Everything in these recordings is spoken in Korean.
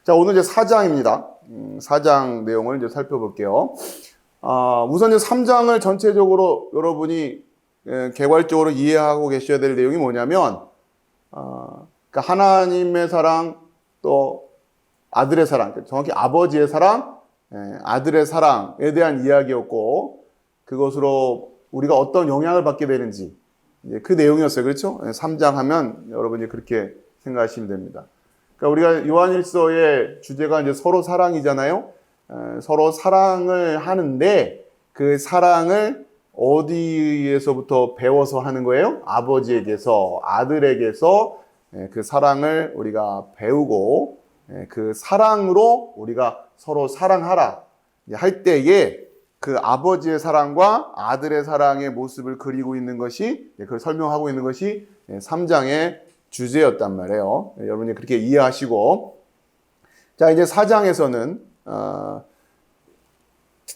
자, 오늘 이제 4장입니다. 4장 내용을 이제 살펴볼게요. 우선 이제 3장을 전체적으로 여러분이 개괄적으로 이해하고 계셔야 될 내용이 뭐냐면, 그러니까 하나님의 사랑, 또 아들의 사랑, 정확히 아버지의 사랑, 아들의 사랑에 대한 이야기였고, 그것으로 우리가 어떤 영향을 받게 되는지, 그 내용이었어요. 그렇죠? 3장 하면 여러분이 그렇게 생각하시면 됩니다. 그러니까 우리가 요한일서의 주제가 이제 서로 사랑이잖아요. 서로 사랑을 하는데 그 사랑을 어디에서부터 배워서 하는 거예요? 아버지에게서, 아들에게서 그 사랑을 우리가 배우고 그 사랑으로 우리가 서로 사랑하라 할 때에 그 아버지의 사랑과 아들의 사랑의 모습을 그리고 있는 것이, 그걸 설명하고 있는 것이 3장의 주제였단 말이에요. 여러분이 그렇게 이해하시고, 자, 이제 4장에서는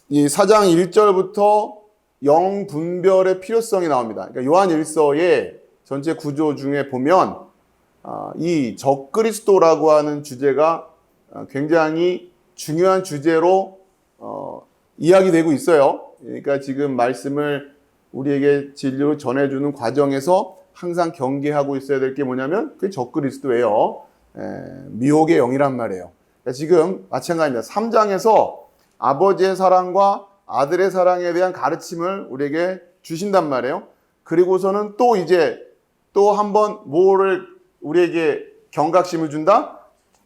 이 4장 1절부터 영분별의 필요성이 나옵니다. 그러니까 요한일서의 전체 구조 중에 보면 이 적그리스도라고 하는 주제가 굉장히 중요한 주제로 이야기되고 있어요. 그러니까 지금 말씀을 우리에게 진리로 전해주는 과정에서 항상 경계하고 있어야 될 게 뭐냐면 그게 적그리스도예요. 미혹의 영이란 말이에요. 그러니까 지금 마찬가지입니다. 3장에서 아버지의 사랑과 아들의 사랑에 대한 가르침을 우리에게 주신단 말이에요. 그리고서는 또 이제 또 한번 뭐를 우리에게 경각심을 준다?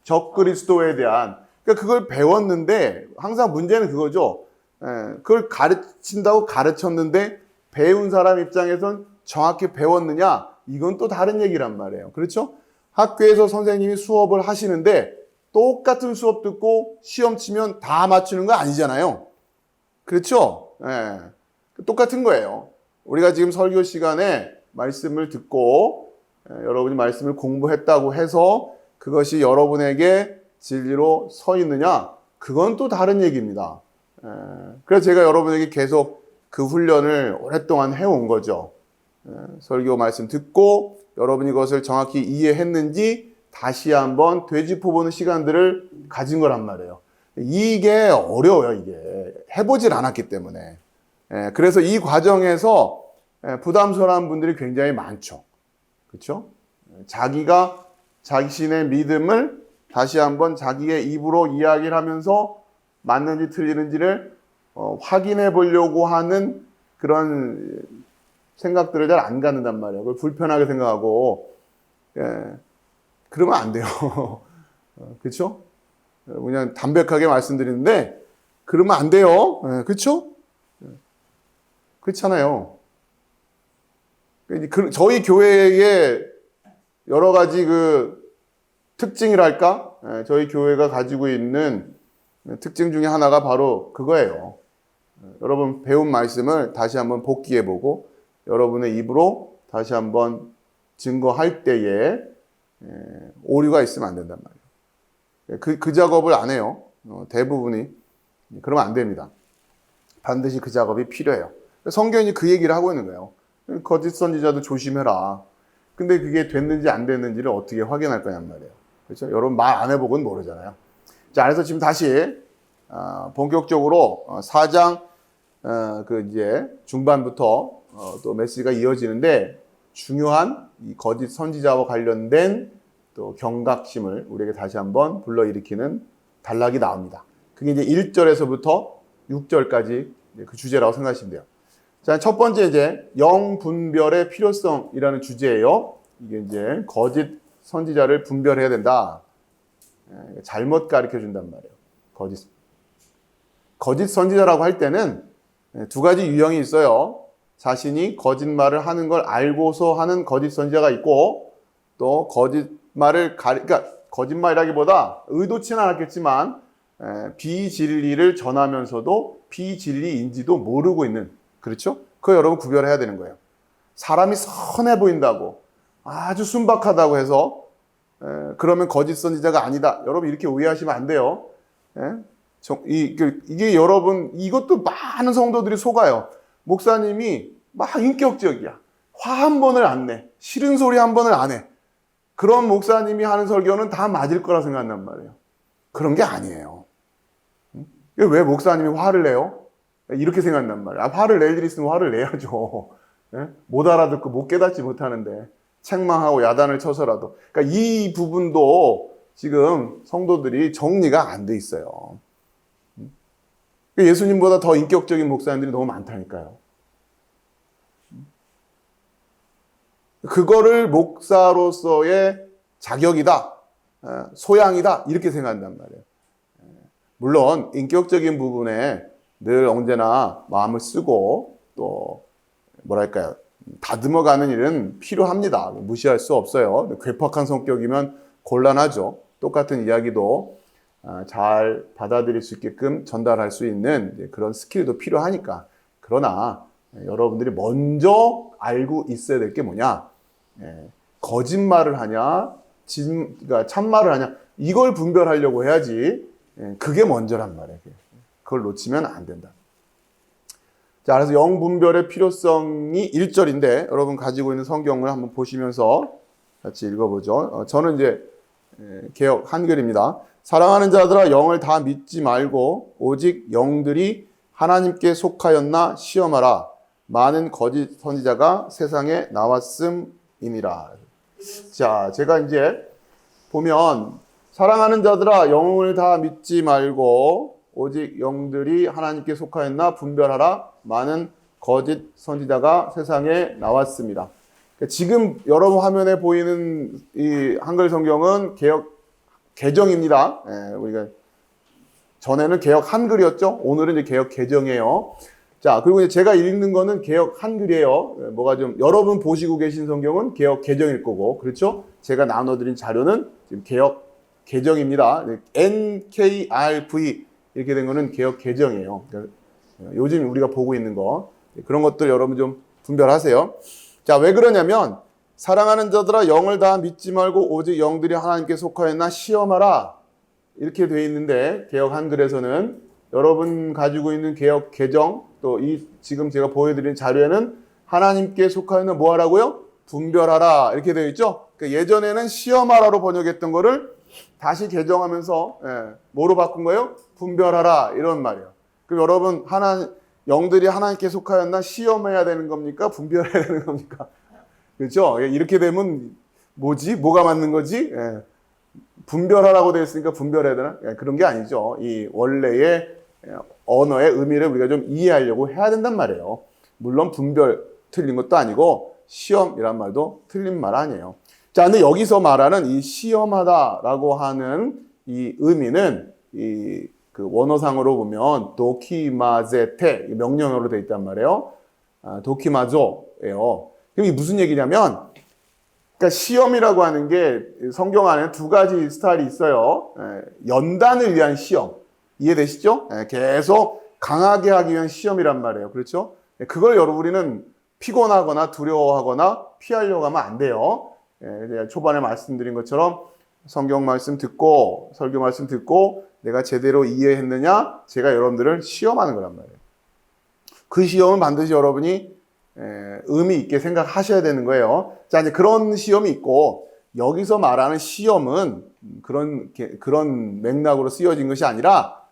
적그리스도에 대한. 그러니까 그걸 배웠는데 항상 문제는 그거죠. 그걸 가르친다고 가르쳤는데 배운 사람 입장에선 정확히 배웠느냐? 이건 또 다른 얘기란 말이에요. 그렇죠? 학교에서 선생님이 수업을 하시는데 똑같은 수업 듣고 시험 치면 다 맞추는 거 아니잖아요. 그렇죠? 똑같은 거예요. 우리가 지금 설교 시간에 말씀을 듣고 여러분이 말씀을 공부했다고 해서 그것이 여러분에게 진리로 서 있느냐? 그건 또 다른 얘기입니다. 그래서 제가 여러분에게 계속 그 훈련을 오랫동안 해온 거죠. 설교 말씀 듣고 여러분이 그것을 정확히 이해했는지 다시 한번 되짚어보는 시간들을 가진 거란 말이에요. 이게 어려워요. 이게 해보질 않았기 때문에. 그래서 이 과정에서 부담스러운 분들이 굉장히 많죠. 그렇죠? 자기가 자신의 믿음을 다시 한번 자기의 입으로 이야기를 하면서 맞는지 틀리는지를 확인해 보려고 하는 그런 생각들을 잘 안 갖는단 말이에요. 그걸 불편하게 생각하고, 그러면 안 돼요. 그렇죠? 그냥 담백하게 말씀드리는데, 그러면 안 돼요. 그렇죠? 그렇잖아요. 저희 교회의 여러 가지 그 특징이랄까? 저희 교회가 가지고 있는 특징 중에 하나가 바로 그거예요. 여러분 배운 말씀을 다시 한번 복기해보고 여러분의 입으로 다시 한번 증거할 때에 오류가 있으면 안 된단 말이에요. 그 작업을 안 해요. 대부분이. 그러면 안 됩니다. 반드시 그 작업이 필요해요. 성경이 그 얘기를 하고 있는 거예요. 거짓 선지자도 조심해라. 근데 그게 됐는지 안 됐는지를 어떻게 확인할 거냔 말이에요. 그렇죠? 여러분 말 안 해보고는 모르잖아요. 자, 그래서 지금 다시 본격적으로 4장 그 이제 중반부터 또 메시지가 이어지는데 중요한 이 거짓 선지자와 관련된 또 경각심을 우리에게 다시 한번 불러일으키는 단락이 나옵니다. 그게 이제 1절에서부터 6절까지 그 주제라고 생각하시면 돼요. 자, 첫 번째 이제 영분별의 필요성이라는 주제예요. 이게 이제 거짓 선지자를 분별해야 된다. 잘못 가르쳐 준단 말이에요. 거짓 선지자라고 할 때는 두 가지 유형이 있어요. 자신이 거짓말을 하는 걸 알고서 하는 거짓 선지자가 있고, 또 거짓말을 그러니까 거짓말이라기보다 의도치는 않았겠지만 비진리를 전하면서도 비진리인지도 모르고 있는, 그렇죠? 그거 여러분 구별해야 되는 거예요. 사람이 선해 보인다고 아주 순박하다고 해서 그러면 거짓 선지자가 아니다. 여러분 이렇게 오해하시면 안 돼요. 이게 여러분 이것도 많은 성도들이 속아요. 목사님이 막 인격적이야. 화 한 번을 안 내. 싫은 소리 한 번을 안 해. 그런 목사님이 하는 설교는 다 맞을 거라 생각한단 말이에요. 그런 게 아니에요. 왜 목사님이 화를 내요? 이렇게 생각한단 말이에요. 화를 낼 일 있으면 화를 내야죠. 못 알아듣고 못 깨닫지 못하는데 책망하고 야단을 쳐서라도. 그러니까 이 부분도 지금 성도들이 정리가 안 돼 있어요. 예수님보다 더 인격적인 목사님들이 너무 많다니까요. 그거를 목사로서의 자격이다, 소양이다 이렇게 생각한단 말이에요. 물론 인격적인 부분에 늘 언제나 마음을 쓰고 또 뭐랄까요, 다듬어가는 일은 필요합니다. 무시할 수 없어요. 괴팍한 성격이면 곤란하죠. 똑같은 이야기도 잘 받아들일 수 있게끔 전달할 수 있는 그런 스킬도 필요하니까. 그러나 여러분들이 먼저 알고 있어야 될 게 뭐냐? 거짓말을 하냐, 그러니까 참말을 하냐, 이걸 분별하려고 해야지. 그게 먼저란 말이에요. 그걸 놓치면 안 된다. 자, 그래서 영분별의 필요성이 1절인데 여러분 가지고 있는 성경을 한번 보시면서 같이 읽어보죠. 저는 이제 개역 한글입니다. 사랑하는 자들아, 영을 다 믿지 말고 오직 영들이 하나님께 속하였나 시험하라. 많은 거짓 선지자가 세상에 나왔음이니라. 자, 제가 이제 보면 사랑하는 자들아, 영을 다 믿지 말고 오직 영들이 하나님께 속하였나 분별하라. 많은 거짓 선지자가 세상에 나왔습니다. 지금 여러분 화면에 보이는 이 한글 성경은 개역 개정입니다. 우리가 전에는 개역 한글이었죠. 오늘은 이제 개역 개정이에요. 자, 그리고 이제 제가 읽는 거는 개역 한글이에요. 뭐가 좀 여러분 보시고 계신 성경은 개역 개정일 거고, 그렇죠? 제가 나눠드린 자료는 지금 개역 개정입니다. NKRV 이렇게 된 거는 개역 개정이에요. 그러니까 요즘 우리가 보고 있는 거 그런 것들 여러분 좀 분별하세요. 자, 왜 그러냐면 사랑하는 자들아, 영을 다 믿지 말고 오직 영들이 하나님께 속하였나 시험하라 이렇게 돼 있는데, 개역 한글에서는 여러분 가지고 있는 개역 개정 또 이 지금 제가 보여드린 자료에는 하나님께 속하였나 뭐 하라고요? 분별하라 이렇게 되어 있죠. 그러니까 예전에는 시험하라로 번역했던 거를 다시 개정하면서 뭐로 바꾼 거예요? 분별하라 이런 말이에요. 그럼 여러분 영들이 하나님께 속하였나 시험해야 되는 겁니까? 분별해야 되는 겁니까? 그렇죠? 이렇게 되면 뭐지? 뭐가 맞는 거지? 분별하라고 되어 있으니까 분별해야 되나? 그런 게 아니죠. 이 원래의 언어의 의미를 우리가 좀 이해하려고 해야 된단 말이에요. 물론 분별 틀린 것도 아니고 시험이란 말도 틀린 말 아니에요. 자, 근데 여기서 말하는 이 시험하다라고 하는 이 의미는 그 원어상으로 보면 도키마제테 명령어로 되어 있단 말이에요. 도키마조예요. 그럼 이게 무슨 얘기냐면, 그러니까 시험이라고 하는 게 성경 안에 두 가지 스타일이 있어요. 연단을 위한 시험. 이해되시죠? 계속 강하게 하기 위한 시험이란 말이에요. 그렇죠? 그걸 우리는 피곤하거나 두려워하거나 피하려고 하면 안 돼요. 초반에 말씀드린 것처럼 성경 말씀 듣고 설교 말씀 듣고 내가 제대로 이해했느냐? 제가 여러분들을 시험하는 거란 말이에요. 그 시험은 반드시 여러분이 의미 있게 생각하셔야 되는 거예요. 자, 이제 그런 시험이 있고, 여기서 말하는 시험은 그런 맥락으로 쓰여진 것이 아니라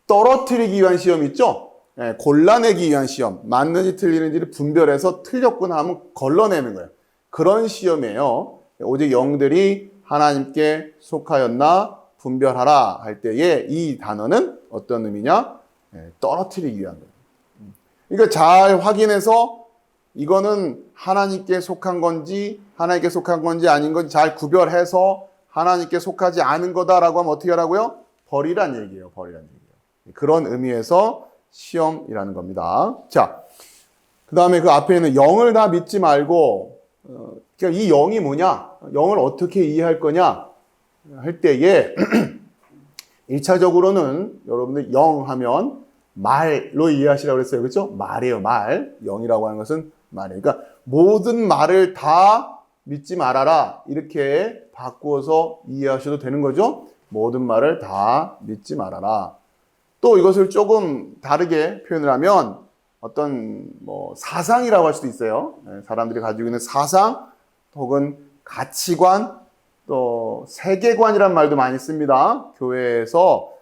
떨어뜨리기 위한 시험이 있죠? 골라내기 위한 시험. 맞는지 틀리는지를 분별해서 틀렸구나 하면 걸러내는 거예요. 그런 시험이에요. 오직 영들이 하나님께 속하였나 분별하라 할 때에 이 단어는 어떤 의미냐? 떨어뜨리기 위한 거예요. 그러니까 잘 확인해서 이거는 하나님께 속한 건지 하나님께 속한 건지 아닌 건지 잘 구별해서 하나님께 속하지 않은 거다라고 하면 어떻게 하라고요? 버리란 얘기예요. 버리란 얘기예요. 그런 의미에서 시험이라는 겁니다. 자, 그 다음에 그 앞에 있는 영을 다 믿지 말고, 그러니까 이 영이 뭐냐? 영을 어떻게 이해할 거냐? 할 때에 1차적으로는 여러분들 영 하면 말로 이해하시라고 그랬어요. 그렇죠? 말이에요, 말. 영이라고 하는 것은 말이에요. 그러니까 모든 말을 다 믿지 말아라. 이렇게 바꾸어서 이해하셔도 되는 거죠. 모든 말을 다 믿지 말아라. 또 이것을 조금 다르게 표현을 하면 어떤 사상이라고 할 수도 있어요. 사람들이 가지고 있는 사상 혹은 가치관, 또 세계관이란 말도 많이 씁니다. 교회에서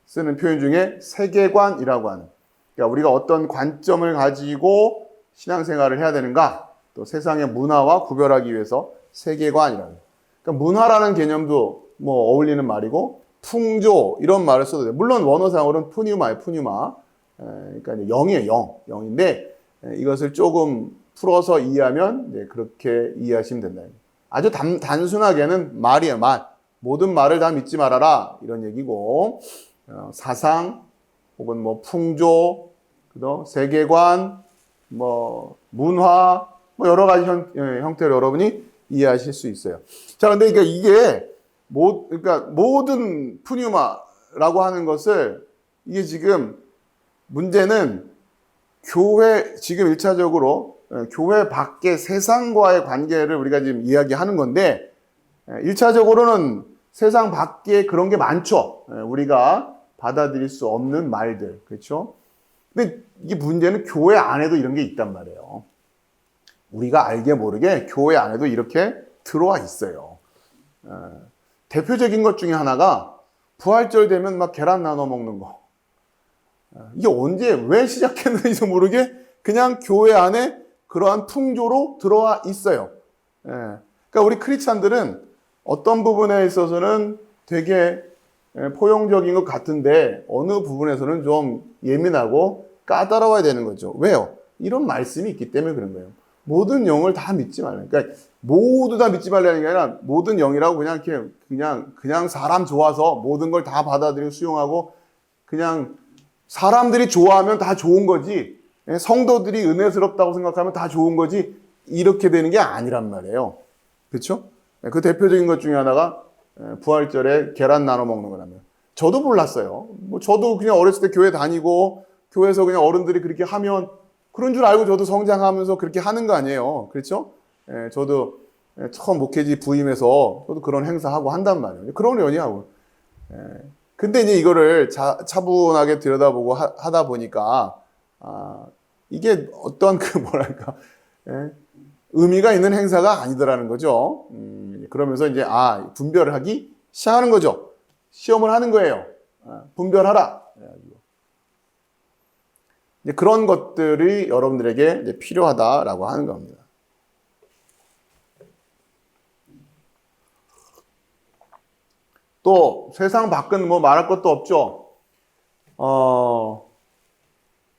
쓰는 표현 중에 세계관이라고 하는, 그러니까 우리가 어떤 관점을 가지고 신앙생활을 해야 되는가, 또 세상의 문화와 구별하기 위해서 세계관이라는, 그러니까 문화라는 개념도 뭐 어울리는 말이고 풍조 이런 말을 써도 돼요. 물론 원어상으로는 푸뉴마예요. 푸뉴마. 그러니까 영이에요. 영인데 이것을 조금 풀어서 이해하면 그렇게 이해하시면 된다. 아주 단순하게는 말이에요. 말. 모든 말을 다 믿지 말아라 이런 얘기고, 사상 혹은 뭐 풍조, 그죠? 세계관, 뭐 문화, 뭐 여러 가지 형태로 여러분이 이해하실 수 있어요. 자, 근데 그러니까 이게 그러니까 모든 푸뉴마라고 하는 것을, 이게 지금 문제는 교회, 지금 1차적으로 교회 밖의 세상과의 관계를 우리가 지금 이야기하는 건데, 1차적으로는 세상 밖에 그런 게 많죠. 우리가 받아들일 수 없는 말들. 그렇죠? 근데 이게 문제는 교회 안에도 이런 게 있단 말이에요. 우리가 알게 모르게 교회 안에도 이렇게 들어와 있어요. 대표적인 것 중에 하나가 부활절 되면 막 계란 나눠 먹는 거. 이게 언제, 왜 시작했는지도 모르게 그냥 교회 안에 그러한 풍조로 들어와 있어요. 그러니까 우리 크리스찬들은 어떤 부분에 있어서는 되게 포용적인 것 같은데 어느 부분에서는 좀 예민하고 까다로워야 되는 거죠. 왜요? 이런 말씀이 있기 때문에 그런 거예요. 모든 영을 다 믿지 말라. 그러니까 모두 다 믿지 말라는 게 아니라 모든 영이라고 그냥 사람 좋아서 모든 걸 다 받아들이고 수용하고 그냥 사람들이 좋아하면 다 좋은 거지, 성도들이 은혜스럽다고 생각하면 다 좋은 거지, 이렇게 되는 게 아니란 말이에요. 그렇죠? 그 대표적인 것 중에 하나가 부활절에 계란 나눠 먹는 거라면, 저도 몰랐어요. 뭐 저도 그냥 어렸을 때 교회 다니고 교회에서 그냥 어른들이 그렇게 하면 그런 줄 알고 저도 성장하면서 그렇게 하는 거 아니에요. 그렇죠? 저도 처음 목회지 부임해서 저도 그런 행사하고 한단 말이에요. 그런 연이하고. 근데 이제 이거를 차분하게 들여다보고 하다 보니까, 이게 어떤 의미가 있는 행사가 아니더라는 거죠. 그러면서 이제, 분별을 하기 시작하는 거죠. 시험을 하는 거예요. 분별하라. 이제 그런 것들이 여러분들에게 이제 필요하다라고 하는 겁니다. 또 세상 밖은 뭐 말할 것도 없죠.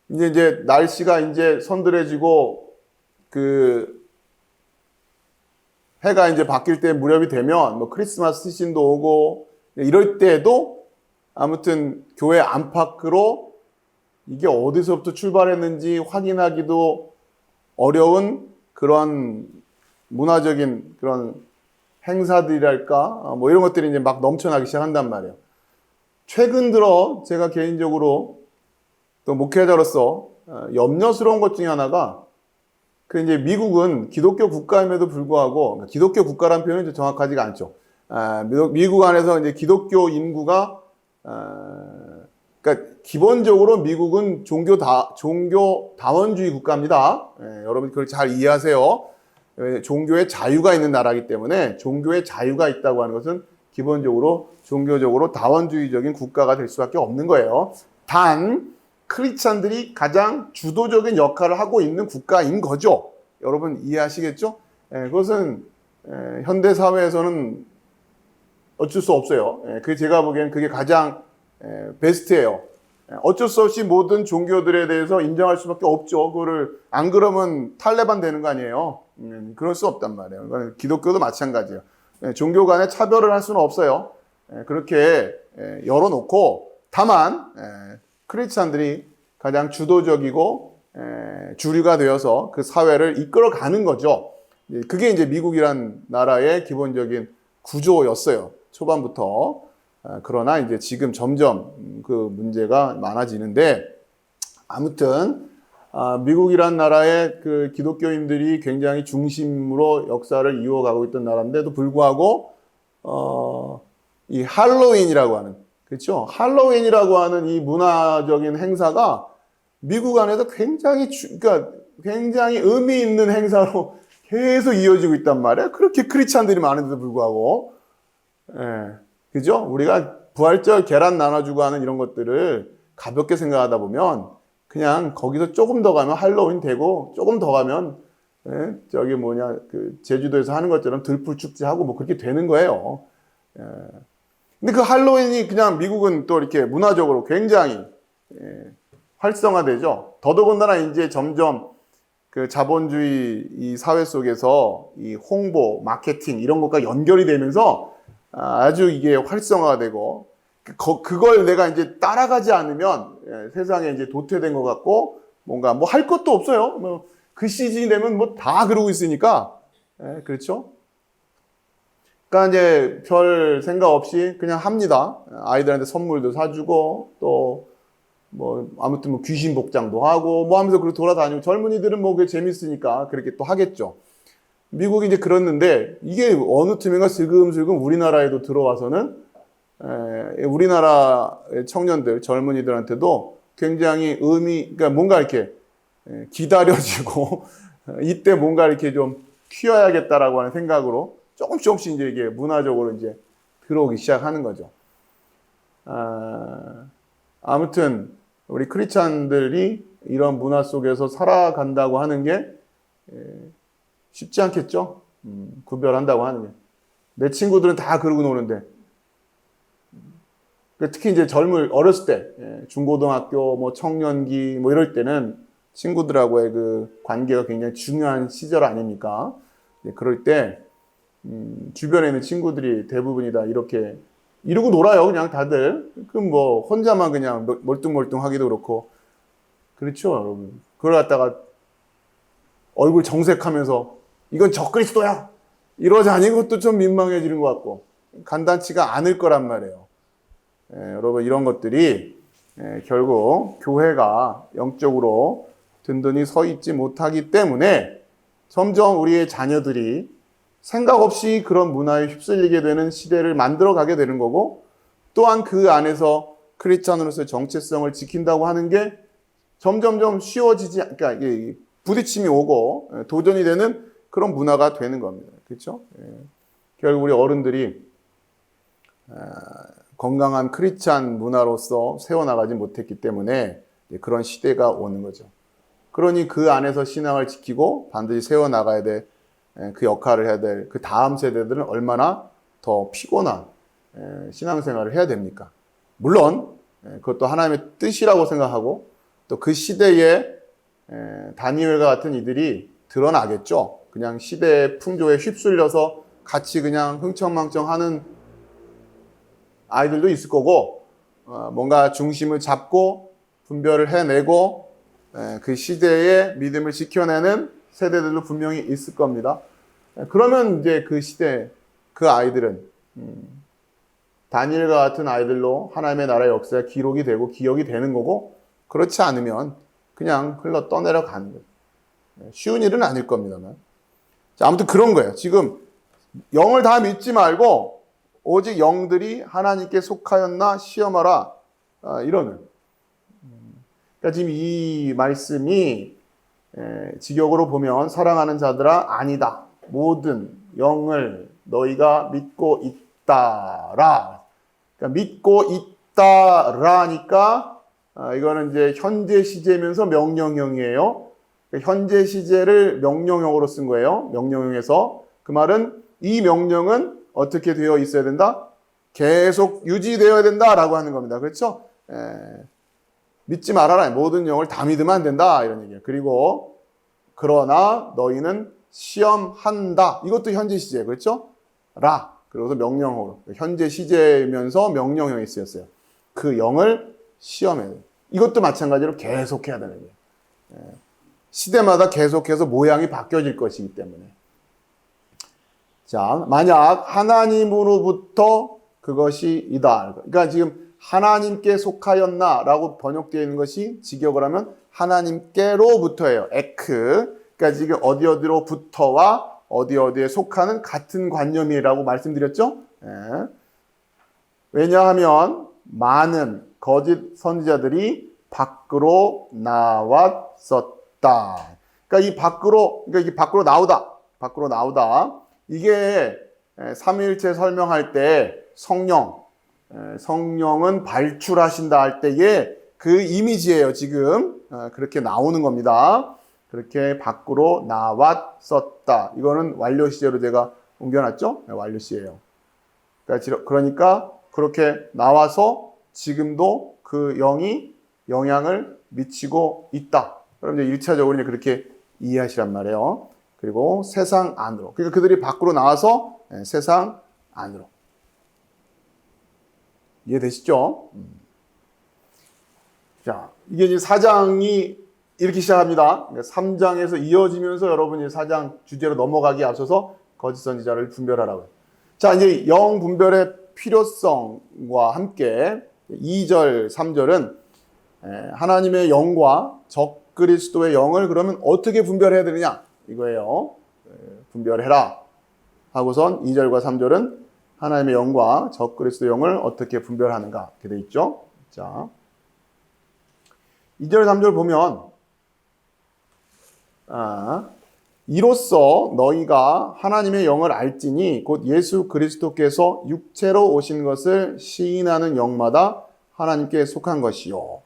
이제 날씨가 이제 서늘해지고 그 해가 이제 바뀔 때 무렵이 되면 뭐 크리스마스 시즌도 오고 이럴 때도 아무튼 교회 안팎으로 이게 어디서부터 출발했는지 확인하기도 어려운 그런 문화적인 그런 행사들이랄까, 뭐 이런 것들이 이제 막 넘쳐나기 시작한단 말이에요. 최근 들어 제가 개인적으로 또 목회자로서 염려스러운 것 중에 하나가, 그 이제 미국은 기독교 국가임에도 불구하고, 기독교 국가라는 표현이 좀 정확하지가 않죠. 미국 안에서 이제 기독교 인구가, 그러니까 기본적으로 미국은 종교 다원주의 국가입니다. 여러분 그걸 잘 이해하세요. 종교의 자유가 있는 나라이기 때문에 종교의 자유가 있다고 하는 것은 기본적으로 종교적으로 다원주의적인 국가가 될 수밖에 없는 거예요. 단 크리스찬들이 가장 주도적인 역할을 하고 있는 국가인 거죠. 여러분 이해하시겠죠? 그것은 현대 사회에서는 어쩔 수 없어요. 제가 보기엔 그게 가장 베스트예요. 어쩔 수 없이 모든 종교들에 대해서 인정할 수밖에 없죠. 그거를 안 그러면 탈레반 되는 거 아니에요. 그럴 수 없단 말이에요. 기독교도 마찬가지예요. 종교 간에 차별을 할 수는 없어요. 그렇게 열어놓고, 다만 크리스찬들이 가장 주도적이고 주류가 되어서 그 사회를 이끌어가는 거죠. 그게 이제 미국이란 나라의 기본적인 구조였어요. 초반부터. 그러나 이제 지금 점점 그 문제가 많아지는데, 아무튼 미국이란 나라의 그 기독교인들이 굉장히 중심으로 역사를 이어가고 있던 나라인데도 불구하고 이 할로윈이라고 하는, 그렇죠? 할로윈이라고 하는 이 문화적인 행사가 미국 안에서 굉장히 의미 있는 행사로 계속 이어지고 있단 말이에요. 그렇게 크리스찬들이 많은데도 불구하고. 예. 그죠? 우리가 부활절 계란 나눠주고 하는 이런 것들을 가볍게 생각하다 보면 그냥 거기서 조금 더 가면 할로윈 되고 조금 더 가면 저기 그 제주도에서 하는 것처럼 들풀 축제하고 뭐 그렇게 되는 거예요. 예. 근데 그 할로윈이 그냥 미국은 또 이렇게 문화적으로 굉장히 활성화되죠. 더더군다나 이제 점점 그 자본주의 이 사회 속에서 이 홍보, 마케팅 이런 것과 연결이 되면서 아주 이게 활성화가 되고 그걸 내가 이제 따라가지 않으면 세상에 이제 도태된 것 같고 뭔가 뭐 할 것도 없어요. 뭐 그 시즌이 되면 뭐 다 그러고 있으니까 그렇죠. 그러니까 이제 별 생각 없이 그냥 합니다. 아이들한테 선물도 사주고 또 뭐 아무튼 뭐 귀신 복장도 하고 뭐 하면서 그렇게 돌아다니고 젊은이들은 뭐 그게 재밌으니까 그렇게 또 하겠죠. 미국이 이제 그랬는데 이게 어느 틈인가 슬금슬금 우리나라에도 들어와서는 우리나라 청년들 젊은이들한테도 굉장히 그러니까 뭔가 이렇게 기다려지고 이때 뭔가 이렇게 좀 키워야겠다라고 하는 생각으로 조금씩 이제 이게 문화적으로 이제 들어오기 시작하는 거죠. 아무튼 우리 크리스찬들이 이런 문화 속에서 살아간다고 하는 게 쉽지 않겠죠? 구별한다고 하는 게. 내 친구들은 다 그러고 노는데. 특히 이제 어렸을 때, 중고등학교, 뭐 청년기, 뭐 이럴 때는 친구들하고의 그 관계가 굉장히 중요한 시절 아닙니까? 그럴 때, 주변에 있는 친구들이 대부분이 다 이러고 놀아요, 그냥 다들. 그럼 뭐, 혼자만 그냥 멀뚱멀뚱 하기도 그렇고. 그렇죠, 여러분. 그걸 갖다가 얼굴 정색하면서, 이건 적그리스도야! 이러자니 그것도 좀 민망해지는 것 같고, 간단치가 않을 거란 말이에요. 여러분, 이런 것들이 결국 교회가 영적으로 든든히 서 있지 못하기 때문에 점점 우리의 자녀들이 생각 없이 그런 문화에 휩쓸리게 되는 시대를 만들어 가게 되는 거고 또한 그 안에서 크리스찬으로서의 정체성을 지킨다고 하는 게 점점점 쉬워지지, 그러니까 부딪힘이 오고 도전이 되는 그런 문화가 되는 겁니다. 그렇죠? 결국 우리 어른들이 건강한 크리스찬 문화로서 세워나가지 못했기 때문에 그런 시대가 오는 거죠. 그러니 그 안에서 신앙을 지키고 반드시 세워나가야 될 그 역할을 해야 될 그 다음 세대들은 얼마나 더 피곤한 신앙생활을 해야 됩니까? 물론 그것도 하나님의 뜻이라고 생각하고 또 그 시대에 다니엘과 같은 이들이 드러나겠죠. 그냥 시대의 풍조에 휩쓸려서 같이 그냥 흥청망청하는 아이들도 있을 거고 뭔가 중심을 잡고 분별을 해내고 그 시대의 믿음을 지켜내는 세대들도 분명히 있을 겁니다. 그러면 이제 그 시대 그 아이들은 다니엘과 같은 아이들로 하나님의 나라의 역사에 기록이 되고 기억이 되는 거고 그렇지 않으면 그냥 흘러 떠내려 가는 거예요. 쉬운 일은 아닐 겁니다만. 자, 아무튼 그런 거예요. 지금 영을 다 믿지 말고 오직 영들이 하나님께 속하였나 시험하라 이러는. 그러니까 지금 이 말씀이 직역으로 보면 사랑하는 자들아 아니다. 모든 영을 너희가 믿고 있다라. 그러니까 믿고 있다라니까 이거는 이제 현재 시제면서 명령형이에요. 그러니까 현재 시제를 명령형으로 쓴 거예요. 명령형에서 그 말은 이 명령은 어떻게 되어 있어야 된다? 계속 유지되어야 된다라고 하는 겁니다. 그렇죠? 믿지 말아라. 모든 영을 다 믿으면 안 된다. 이런 얘기예요. 그리고 그러나 너희는 시험한다. 이것도 현재 시제. 그렇죠? 라. 그래서 명령어로. 현재 시제면서 명령형이 쓰였어요. 그 영을 시험해야 돼요. 이것도 마찬가지로 계속해야 되는 거예요. 시대마다 계속해서 모양이 바뀌어질 것이기 때문에. 자, 만약 하나님으로부터 그것이 이다. 그러니까 지금 하나님께 속하였나 라고 번역되어 있는 것이 직역을 하면 하나님께로부터예요. 에크. 그러니까 지금 어디로부터와 어디에 속하는 같은 관념이라고 말씀드렸죠. 왜냐하면 많은 거짓 선지자들이 밖으로 나왔었다. 그러니까 이게 밖으로 나오다. 밖으로 나오다. 이게 삼위일체 설명할 때 성령은 발출하신다 할 때의 그 이미지예요. 지금 그렇게 나오는 겁니다. 그렇게 밖으로 나왔었다. 이거는 완료 시제로 제가 옮겨놨죠? 완료 시예요. 그러니까 그렇게 나와서 지금도 그 영이 영향을 미치고 있다. 그럼 이제 1차적으로 그렇게 이해하시란 말이에요. 그리고 세상 안으로. 그러니까 그들이 밖으로 나와서 세상 안으로. 이해되시죠? 자, 이게 이제 4장이 이렇게 시작합니다. 그러니까 3장에서 이어지면서 여러분이 4장 주제로 넘어가기에 앞서서 거짓 선지자를 분별하라고요. 자, 이제 영 분별의 필요성과 함께 2절, 3절은 하나님의 영과 적그리스도의 영을 그러면 어떻게 분별해야 되느냐? 이거예요. 분별해라. 하고선 2절과 3절은 하나님의 영과 적그리스도의 영을 어떻게 분별하는가? 이렇게 돼 있죠. 자, 2절, 3절 보면 이로써 너희가 하나님의 영을 알지니 곧 예수 그리스도께서 육체로 오신 것을 시인하는 영마다 하나님께 속한 것이요.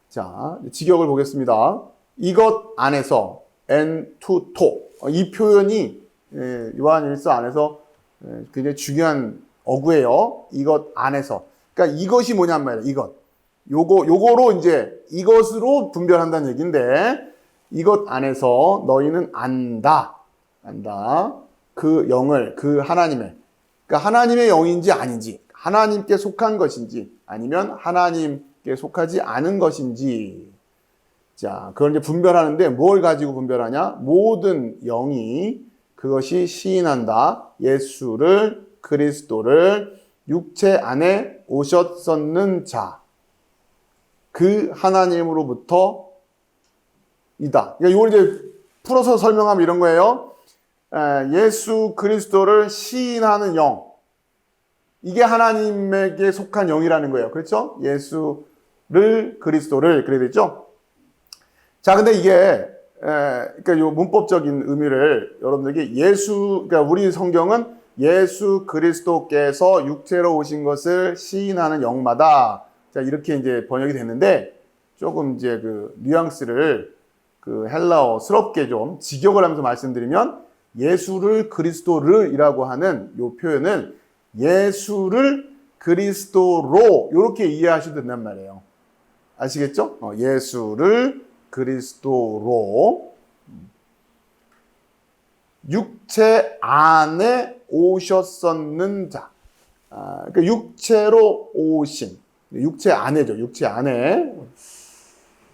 자, 직역을 보겠습니다. 이것 안에서 엔투토. 이 표현이 요한일서 안에서 굉장히 중요한 어구예요. 이것 안에서. 그러니까 이것이 뭐냔 말이에요. 이것. 요거로 이제 이것으로 분별한다는 얘기인데 이것 안에서 너희는 안다. 그 영을, 그 하나님의. 그러니까 하나님의 영인지 아닌지, 하나님께 속한 것인지, 아니면 하나님께 속하지 않은 것인지. 자, 그걸 이제 분별하는데 뭘 가지고 분별하냐? 모든 영이 그것이 시인한다. 예수를, 그리스도를 육체 안에 오셨었는 자. 그 하나님으로부터 이다. 그러니까 이걸 이제 풀어서 설명하면 이런 거예요. 예수 그리스도를 시인하는 영. 이게 하나님에게 속한 영이라는 거예요. 그렇죠? 예수를, 그리스도를. 그래야 되죠? 자, 근데 이게, 그러니까 요 문법적인 의미를 여러분들에게 그러니까 우리 성경은 예수 그리스도께서 육체로 오신 것을 시인하는 영마다. 자, 이렇게 이제 번역이 됐는데 조금 이제 그 뉘앙스를 그 헬라어스럽게 좀 직역을 하면서 말씀드리면 예수를 그리스도를이라고 하는 요 표현은 예수를 그리스도로 이렇게 이해하셔도 된단 말이에요. 아시겠죠? 예수를 그리스도로 육체 안에 오셨었는 자. 그러니까 육체로 오신 육체 안에죠. 육체 안에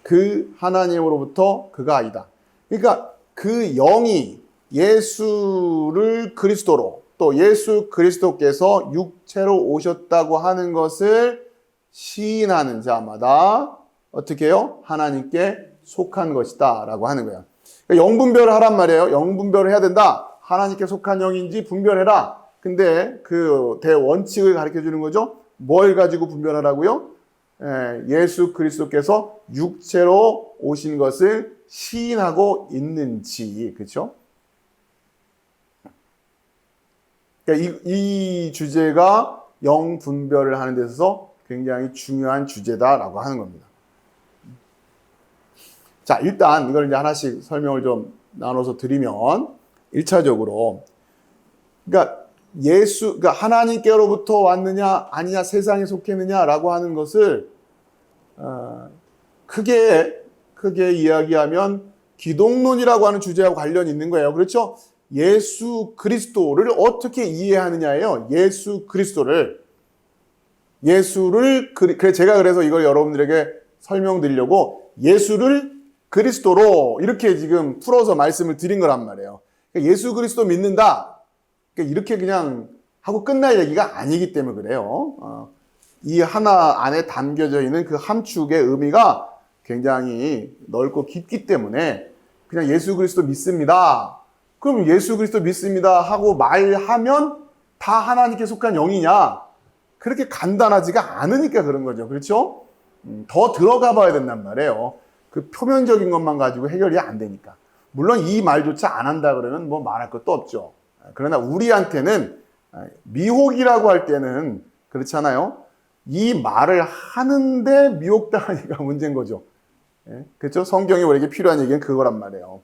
그 하나님으로부터 그가 아니다. 그러니까 그 영이 예수를 그리스도로 또 예수 그리스도께서 육체로 오셨다고 하는 것을 시인하는 자마다 어떻게 해요? 하나님께 속한 것이다 라고 하는 거예요. 그러니까 영분별을 하란 말이에요. 영분별을 해야 된다. 하나님께 속한 영인지 분별해라. 근데 그 대원칙을 가르쳐 주는 거죠. 뭘 가지고 분별하라고요? 예수 그리스도께서 육체로 오신 것을 시인하고 있는지, 그렇죠? 그러니까 이 주제가 영 분별을 하는 데 있어서 굉장히 중요한 주제다라고 하는 겁니다. 자, 일단 이걸 이제 하나씩 설명을 좀 나눠서 드리면 1차적으로 그러니까 그러니까 하나님께로부터 왔느냐 아니냐 세상에 속했느냐라고 하는 것을 크게 이야기하면 기독론이라고 하는 주제하고 관련이 있는 거예요. 그렇죠? 예수 그리스도를 어떻게 이해하느냐예요. 예수 그리스도를 그래서 이걸 여러분들에게 설명드리려고 예수를 그리스도로 이렇게 지금 풀어서 말씀을 드린 거란 말이에요. 그러니까 예수 그리스도 믿는다. 그러니까 이렇게 그냥 하고 끝날 얘기가 아니기 때문에 그래요. 이 하나 안에 담겨져 있는 그 함축의 의미가 굉장히 넓고 깊기 때문에 그냥 예수 그리스도 믿습니다. 그럼 예수 그리스도 믿습니다 하고 말하면 다 하나님께 속한 영이냐? 그렇게 간단하지가 않으니까 그런 거죠. 그렇죠? 더 들어가 봐야 된단 말이에요. 그 표면적인 것만 가지고 해결이 안 되니까. 물론 이 말조차 안 한다 그러면 뭐 말할 것도 없죠. 그러나 우리한테는 미혹이라고 할 때는 그렇잖아요. 이 말을 하는데 미혹당하니까 문제인 거죠. 그렇죠? 성경이 우리에게 필요한 얘기는 그거란 말이에요.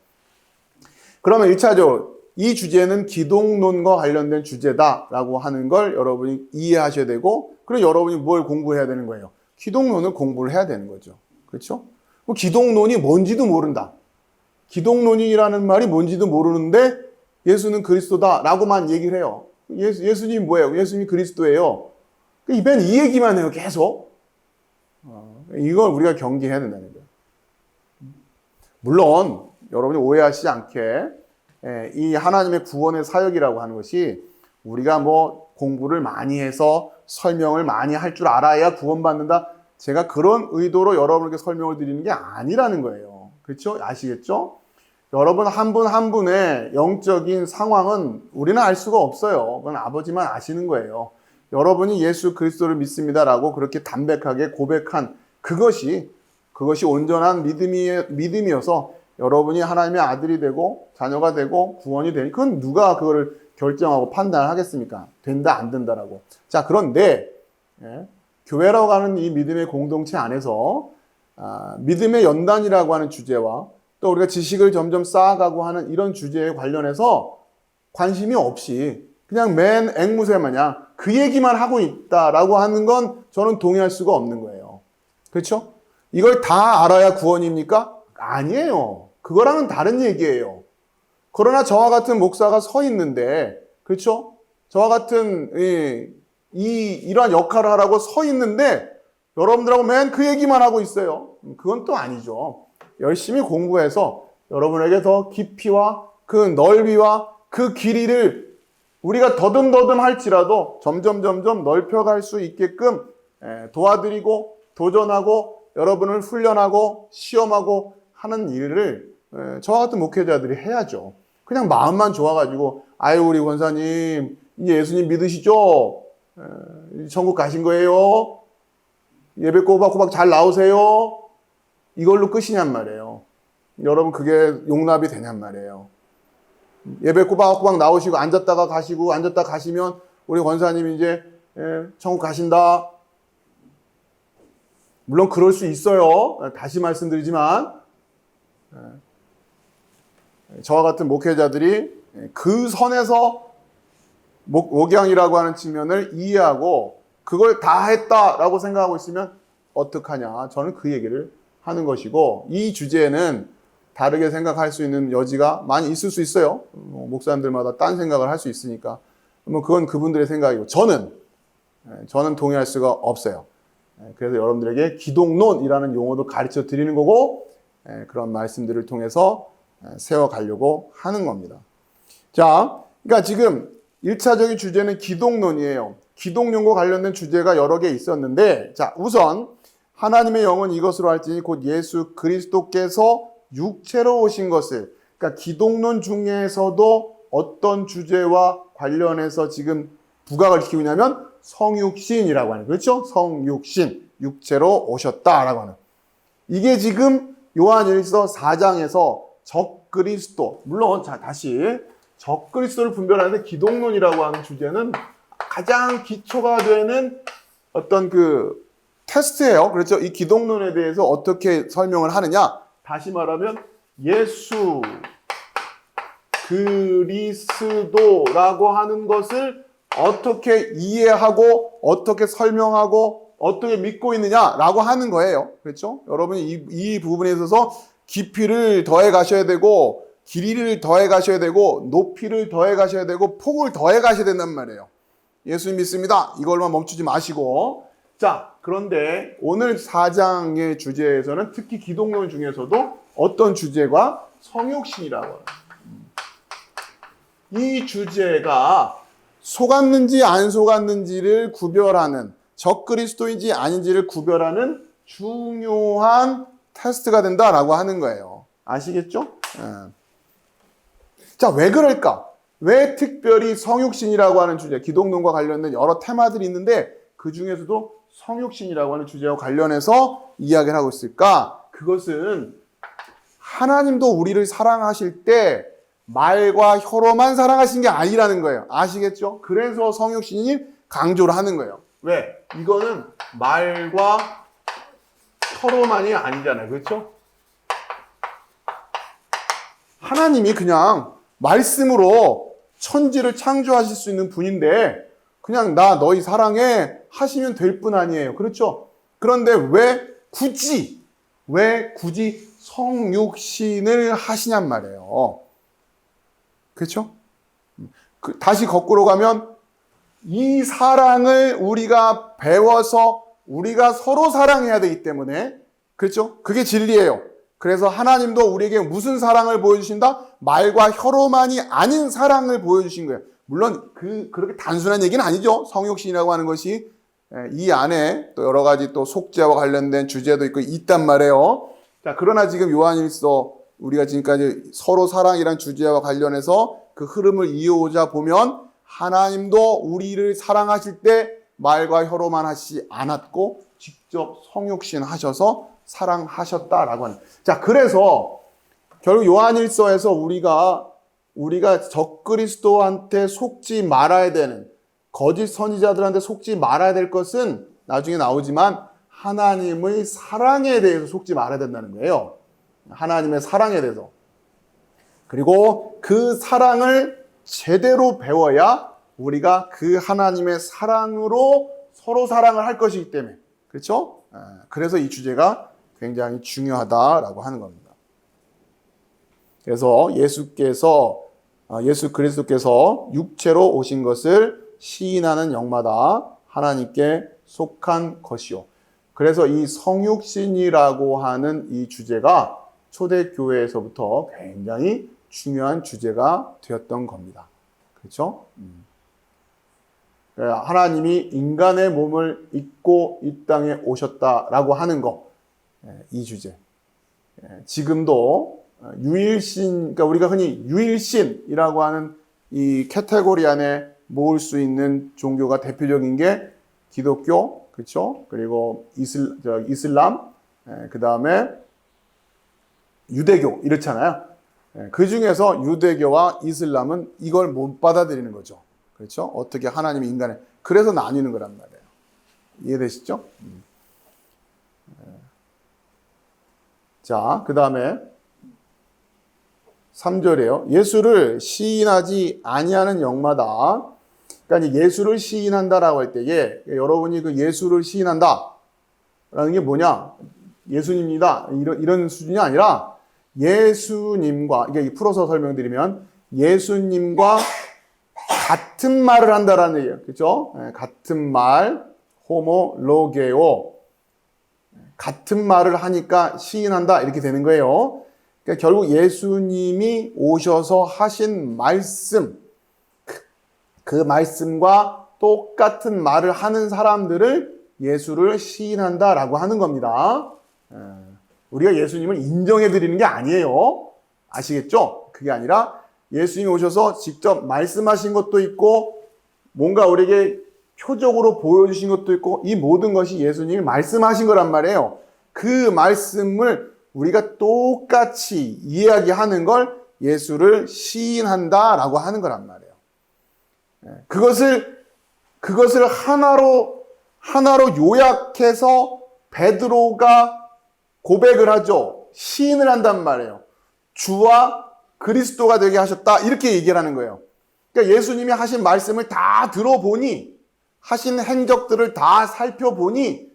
그러면 1차적으로 이 주제는 기독론과 관련된 주제다라고 하는 걸 여러분이 이해하셔야 되고, 그럼 여러분이 뭘 공부해야 되는 거예요? 기독론을 공부를 해야 되는 거죠. 그렇죠? 기독론이 뭔지도 모른다. 기독론이라는 말이 뭔지도 모르는데 예수는 그리스도다라고만 얘기를 해요. 예수님이 뭐예요? 예수님이 그리스도예요. 입에는 이 얘기만 해요. 계속. 이걸 우리가 경계해야 된다는 거예요. 물론 여러분이 오해하시지 않게 이 하나님의 구원의 사역이라고 하는 것이 우리가 뭐 공부를 많이 해서 설명을 많이 할 줄 알아야 구원받는다. 제가 그런 의도로 여러분에게 설명을 드리는 게 아니라는 거예요. 그렇죠? 아시겠죠? 여러분 한 분 한 분의 영적인 상황은 우리는 알 수가 없어요. 그건 아버지만 아시는 거예요. 여러분이 예수 그리스도를 믿습니다라고 그렇게 담백하게 고백한 그것이 온전한 믿음이어서 여러분이 하나님의 아들이 되고 자녀가 되고 구원이 되니 그건 누가 그거를 결정하고 판단을 하겠습니까? 된다 안 된다라고. 자, 그런데 교회라고 하는 이 믿음의 공동체 안에서 믿음의 연단이라고 하는 주제와 또 우리가 지식을 점점 쌓아가고 하는 이런 주제에 관련해서 관심이 없이 그냥 맨 앵무새 마냥 그 얘기만 하고 있다라고 하는 건 저는 동의할 수가 없는 거예요. 그렇죠? 이걸 다 알아야 구원입니까? 아니에요. 그거랑은 다른 얘기예요. 그러나 저와 같은 목사가 서 있는데, 그렇죠? 저와 같은 이러한 역할을 하라고 서 있는데 여러분들하고 맨 그 얘기만 하고 있어요. 그건 또 아니죠. 열심히 공부해서 여러분에게 더 깊이와 그 넓이와 그 길이를 우리가 더듬더듬 할지라도 점점 넓혀갈 수 있게끔 도와드리고 도전하고 여러분을 훈련하고 시험하고 하는 일을 저와 같은 목회자들이 해야죠. 그냥 마음만 좋아가지고 아유 우리 권사님 이제 예수님 믿으시죠? 천국 가신 거예요? 예배 꼬박꼬박 잘 나오세요? 이걸로 끝이냔 말이에요. 여러분 그게 용납이 되냔 말이에요. 예배 꼬박꼬박 나오시고 앉았다가 가시고 앉았다 가시면 우리 권사님 이제 천국 가신다. 물론 그럴 수 있어요. 다시 말씀드리지만 저와 같은 목회자들이 그 선에서 목양이라고 하는 측면을 이해하고 그걸 다 했다라고 생각하고 있으면 어떡하냐. 저는 그 얘기를 하는 것이고 이 주제는 다르게 생각할 수 있는 여지가 많이 있을 수 있어요. 목사님들마다 딴 생각을 할 수 있으니까. 뭐 그건 그분들의 생각이고 저는 동의할 수가 없어요. 그래서 여러분들에게 기독론이라는 용어도 가르쳐 드리는 거고 그런 말씀들을 통해서 세워가려고 하는 겁니다. 자, 그러니까 지금 1차적인 주제는 기독론이에요. 기독론과 관련된 주제가 여러 개 있었는데 자, 우선 하나님의 영은 이것으로 할지니 곧 예수 그리스도께서 육체로 오신 것을 그러니까 기독론 중에서도 어떤 주제와 관련해서 지금 부각을 시키고 있냐면 성육신이라고 하는 그렇죠? 성육신, 육체로 오셨다라고 하는 이게 지금 요한일서 4장에서 적그리스도 물론 자 다시 적그리스도를 분별하는데 기독론이라고 하는 주제는 가장 기초가 되는 어떤 그 테스트예요. 그렇죠? 이 기독론에 대해서 어떻게 설명을 하느냐? 다시 말하면 예수 그리스도라고 하는 것을 어떻게 이해하고 어떻게 설명하고 어떻게 믿고 있느냐라고 하는 거예요. 그렇죠? 여러분이 이 부분에 있어서 깊이를 더해 가셔야 되고 길이를 더해 가셔야 되고 높이를 더해 가셔야 되고 폭을 더해 가셔야 된단 말이에요. 예수님 믿습니다. 이걸만 멈추지 마시고 자 그런데 오늘 4장의 주제에서는 특히 기독론 중에서도 어떤 주제가 성육신이라고 해요. 이 주제가 속았는지 안 속았는지를 구별하는 적그리스도인지 아닌지를 구별하는 중요한 테스트가 된다라고 하는 거예요. 아시겠죠? 자, 왜 그럴까? 왜 특별히 성육신이라고 하는 주제, 기독론과 관련된 여러 테마들이 있는데 그 중에서도 성육신이라고 하는 주제와 관련해서 이야기를 하고 있을까? 그것은 하나님도 우리를 사랑하실 때 말과 혀로만 사랑하신 게 아니라는 거예요. 아시겠죠? 그래서 성육신이 강조를 하는 거예요. 왜? 이거는 말과 혀로만이 아니잖아요. 그렇죠? 하나님이 그냥 말씀으로 천지를 창조하실 수 있는 분인데 그냥 나 너희 사랑해 하시면 될 뿐 아니에요. 그렇죠? 그런데 왜 굳이 성육신을 하시냔 말이에요. 그렇죠? 다시 거꾸로 가면 이 사랑을 우리가 배워서 우리가 서로 사랑해야 되기 때문에 그렇죠? 그게 진리예요. 그래서 하나님도 우리에게 무슨 사랑을 보여주신다? 말과 혀로만이 아닌 사랑을 보여주신 거예요. 물론 그렇게 단순한 얘기는 아니죠. 성육신이라고 하는 것이 이 안에 또 여러 가지 또 속죄와 관련된 주제도 있단 말이에요. 자, 그러나 지금 요한일서 우리가 지금까지 서로 사랑이란 주제와 관련해서 그 흐름을 이어오자 보면 하나님도 우리를 사랑하실 때 말과 혀로만 하시지 않았고 직접 성육신 하셔서 사랑하셨다라고 하는. 자, 그래서 결국 요한일서에서 우리가 적그리스도한테 속지 말아야 되는, 거짓 선지자들한테 속지 말아야 될 것은 나중에 나오지만 하나님의 사랑에 대해서 속지 말아야 된다는 거예요. 하나님의 사랑에 대해서. 그리고 그 사랑을 제대로 배워야 우리가 그 하나님의 사랑으로 서로 사랑을 할 것이기 때문에. 그렇죠? 그래서 이 주제가 굉장히 중요하다라고 하는 겁니다. 그래서 예수 그리스도께서 육체로 오신 것을 시인하는 영마다 하나님께 속한 것이요. 그래서 이 성육신이라고 하는 이 주제가 초대교회에서부터 굉장히 중요한 주제가 되었던 겁니다. 그렇죠? 하나님이 인간의 몸을 입고 이 땅에 오셨다라고 하는 거, 이 주제. 지금도 유일신, 그러니까 우리가 흔히 유일신이라고 하는 이 카테고리 안에 모을 수 있는 종교가 대표적인 게 기독교, 그렇죠? 그리고 이슬람, 그 다음에 유대교 이렇잖아요. 그 중에서 유대교와 이슬람은 이걸 못 받아들이는 거죠. 그렇죠? 어떻게 하나님이 인간을, 그래서 나뉘는 거란 말이에요. 이해되시죠? 자, 그 다음에 3절이에요. 예수를 시인하지 아니하는 영마다. 그러니까 예수를 시인한다라고 할 때에 여러분이 그 예수를 시인한다라는 게 뭐냐? 예수님이다 이런 수준이 아니라 예수님과, 이게 풀어서 설명드리면 예수님과 같은 말을 한다라는 얘기예요. 그렇죠? 같은 말, 호모로게오. 같은 말을 하니까 시인한다 이렇게 되는 거예요. 그러니까 결국 예수님이 오셔서 하신 말씀, 그 말씀과 똑같은 말을 하는 사람들을 예수를 시인한다라고 하는 겁니다. 우리가 예수님을 인정해 드리는 게 아니에요. 아시겠죠? 그게 아니라 예수님이 오셔서 직접 말씀하신 것도 있고 뭔가 우리에게 표적으로 보여주신 것도 있고 이 모든 것이 예수님이 말씀하신 거란 말이에요. 그 말씀을 우리가 똑같이 이야기하는 걸 예수를 시인한다라고 하는 거란 말이에요. 그것을 하나로 요약해서 베드로가 고백을 하죠. 시인을 한단 말이에요. 주와 그리스도가 되게 하셨다. 이렇게 얘기를 하는 거예요. 그러니까 예수님이 하신 말씀을 다 들어보니, 하신 행적들을 다 살펴보니,